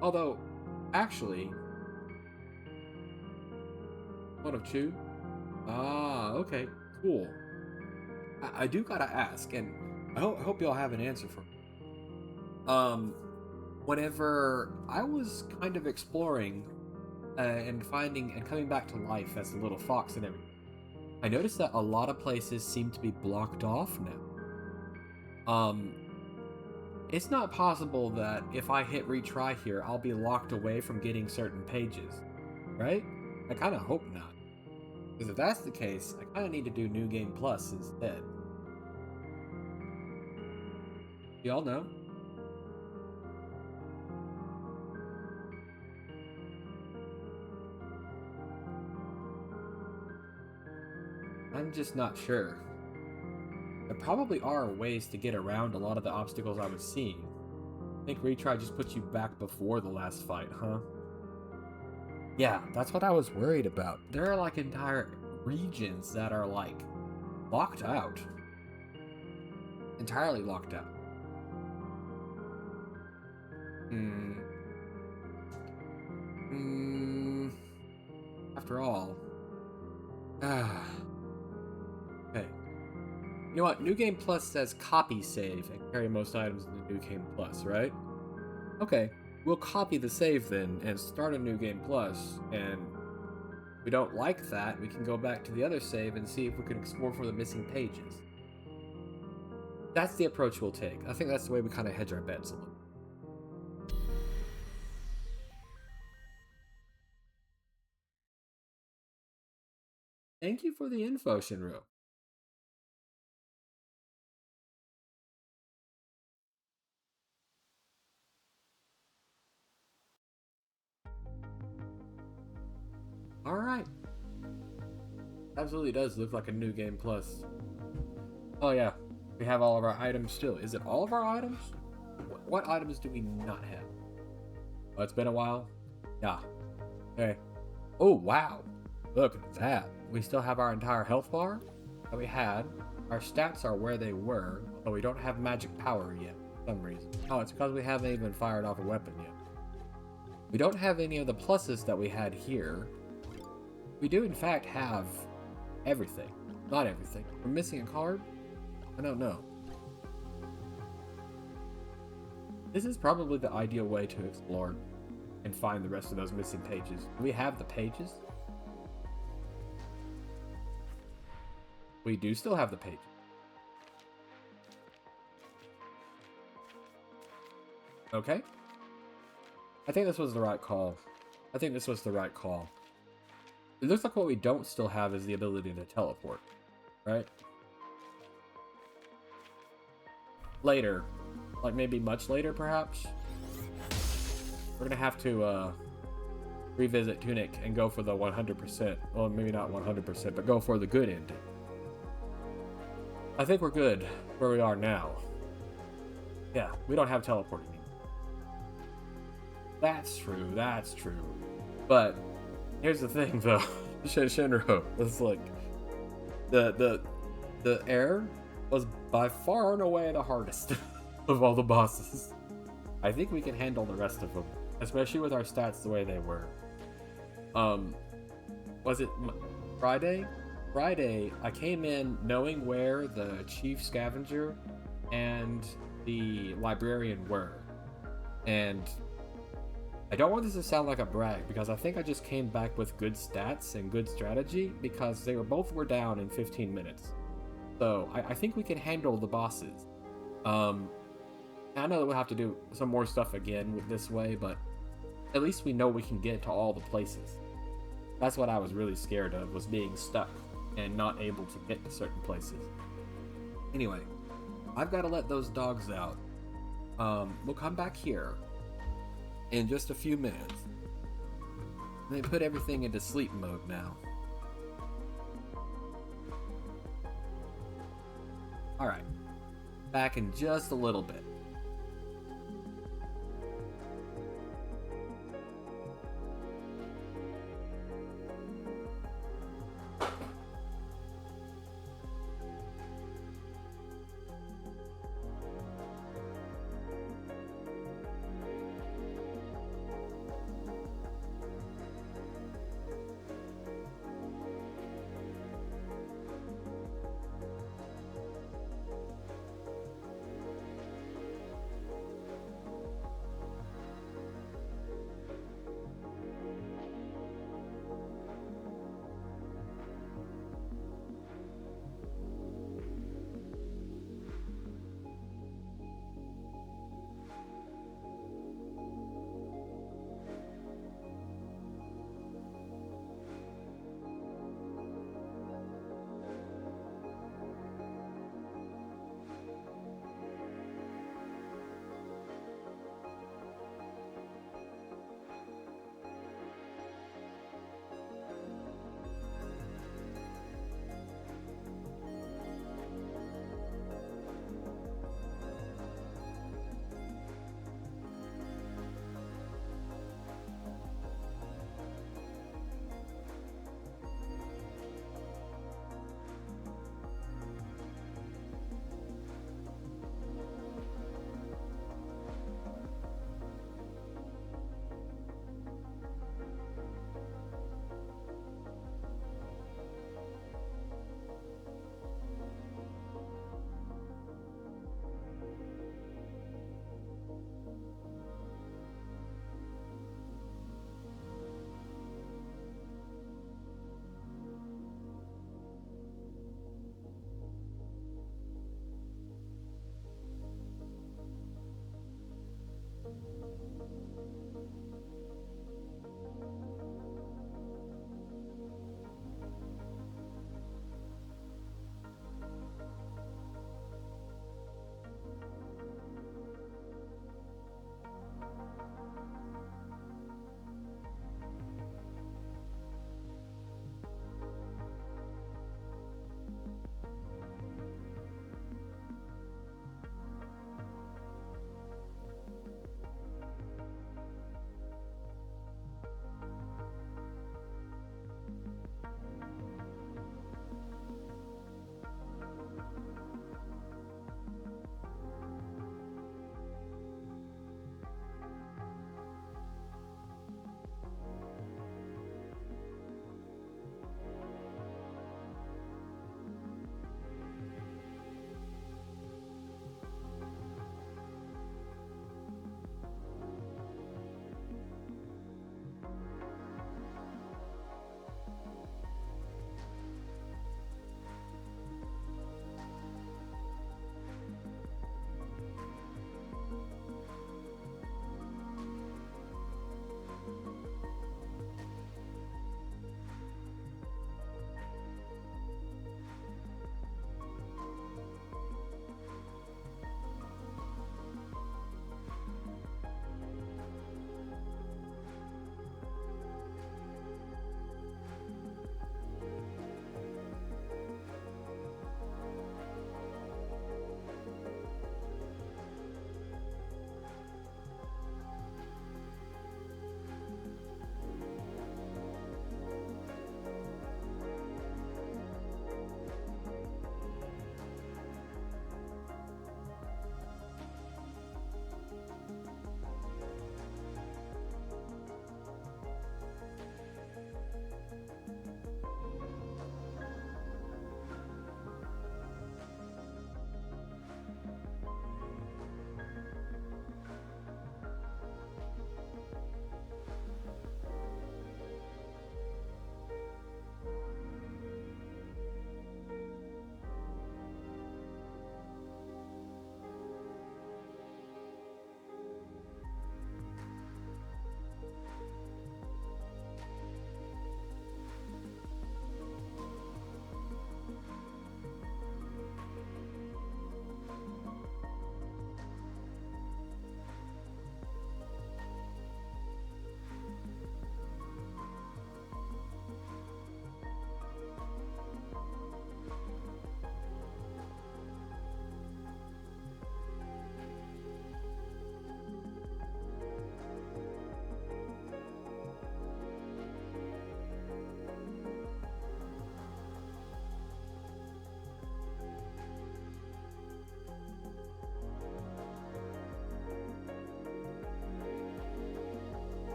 Although, actually, one of two. Ah, okay, cool. I do gotta ask, and I hope y'all have an answer for me. Whenever I was kind of exploring and finding and coming back to life as a little fox and everything, I noticed that a lot of places seem to be blocked off now. It's not possible that if I hit retry here, I'll be locked away from getting certain pages, right? I kind of hope not. Because if that's the case, I kind of need to do New Game Plus instead. Y'all know? I'm just not sure. There probably are ways to get around a lot of the obstacles I was seeing. I think retry just puts you back before the last fight, huh? Yeah, that's what I was worried about. There are like entire regions that are like locked out. Entirely locked out. After all. Okay. You know what? New Game Plus says copy save and carry most items in the New Game Plus, right? Okay. We'll copy the save then and start a New Game Plus, and if we don't like that, we can go back to the other save and see if we can explore for the missing pages. That's the approach we'll take. I think that's the way we kind of hedge our bets a little. Thank you for the info, Shinro. Alright. Absolutely does look like a New Game Plus. Oh yeah, we have all of our items still. Is it all of our items? What items do we not have? Oh, it's been a while? Yeah. Okay. Oh, wow. Look at that. We still have our entire health bar that we had. Our stats are where they were, but we don't have magic power yet for some reason. Oh, it's because we haven't even fired off a weapon yet. We don't have any of the pluses that we had here. We do, in fact, have everything. Not everything. We're missing a card? I don't know. This is probably the ideal way to explore and find the rest of those missing pages. Do we have the pages? We do still have the pages. Okay. I think this was the right call. I think this was the right call. It looks like what we don't still have is the ability to teleport, right? Later. Like maybe much later, perhaps? We're gonna have to revisit Tunic and go for the 100%. Well, maybe not 100%, but go for the good ending. I think we're good where we are now. Yeah, we don't have teleporting anymore. That's true, that's true. But here's the thing though, Shinro, it's like the air was by far and away the hardest of all the bosses. I think we can handle the rest of them, especially with our stats the way they were. Was it Friday? Friday, I came in knowing where the chief scavenger and the librarian were, and I don't want this to sound like a brag because I think I just came back with good stats and good strategy because they were down in 15 minutes. So I think we can handle the bosses. I know that we'll have to do some more stuff again with this way, but at least we know we can get to all the places. That's what I was really scared of, was being stuck and not able to get to certain places. Anyway, I've got to let those dogs out. We'll come back here in just a few minutes. They put everything into sleep mode now. Alright, back in just a little bit.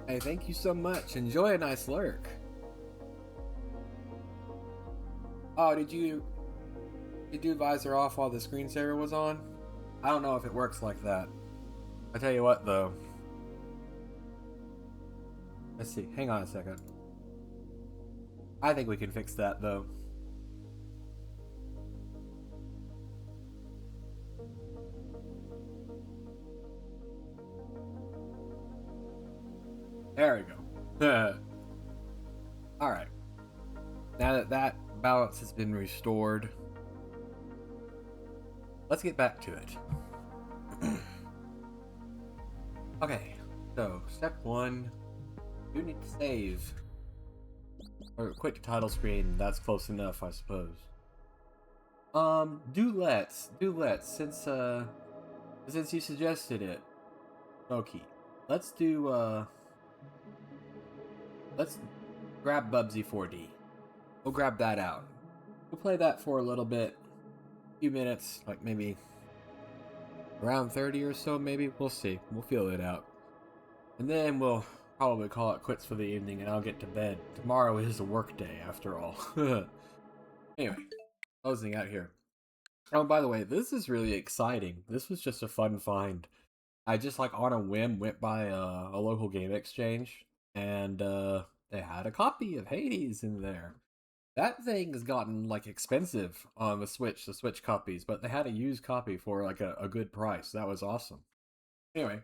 Hey, thank you so much. Enjoy a nice lurk. Oh, did you visor off while the screensaver was on? I don't know if it works like that. I tell you what though. Let's see. Hang on a second. I think we can fix that though. There we go. All right. Now that that balance has been restored, let's get back to it. Okay. So, step one, you need to save. Or quit the title screen, that's close enough, I suppose. Since you suggested it, Moki, let's do, let's grab Bubsy 4D. We'll grab that out. We'll play that for a little bit, a few minutes, like maybe around 30 or so, maybe. We'll see. We'll feel it out. And then we'll probably call it quits for the evening and I'll get to bed. Tomorrow is a work day, after all. Anyway, closing out here. Oh, by the way, this is really exciting. This was just a fun find. I just like on a whim went by a local game exchange and they had a copy of Hades in there. That thing has gotten like expensive on the Switch copies, but they had a used copy for like a good price. That was awesome. Anyway,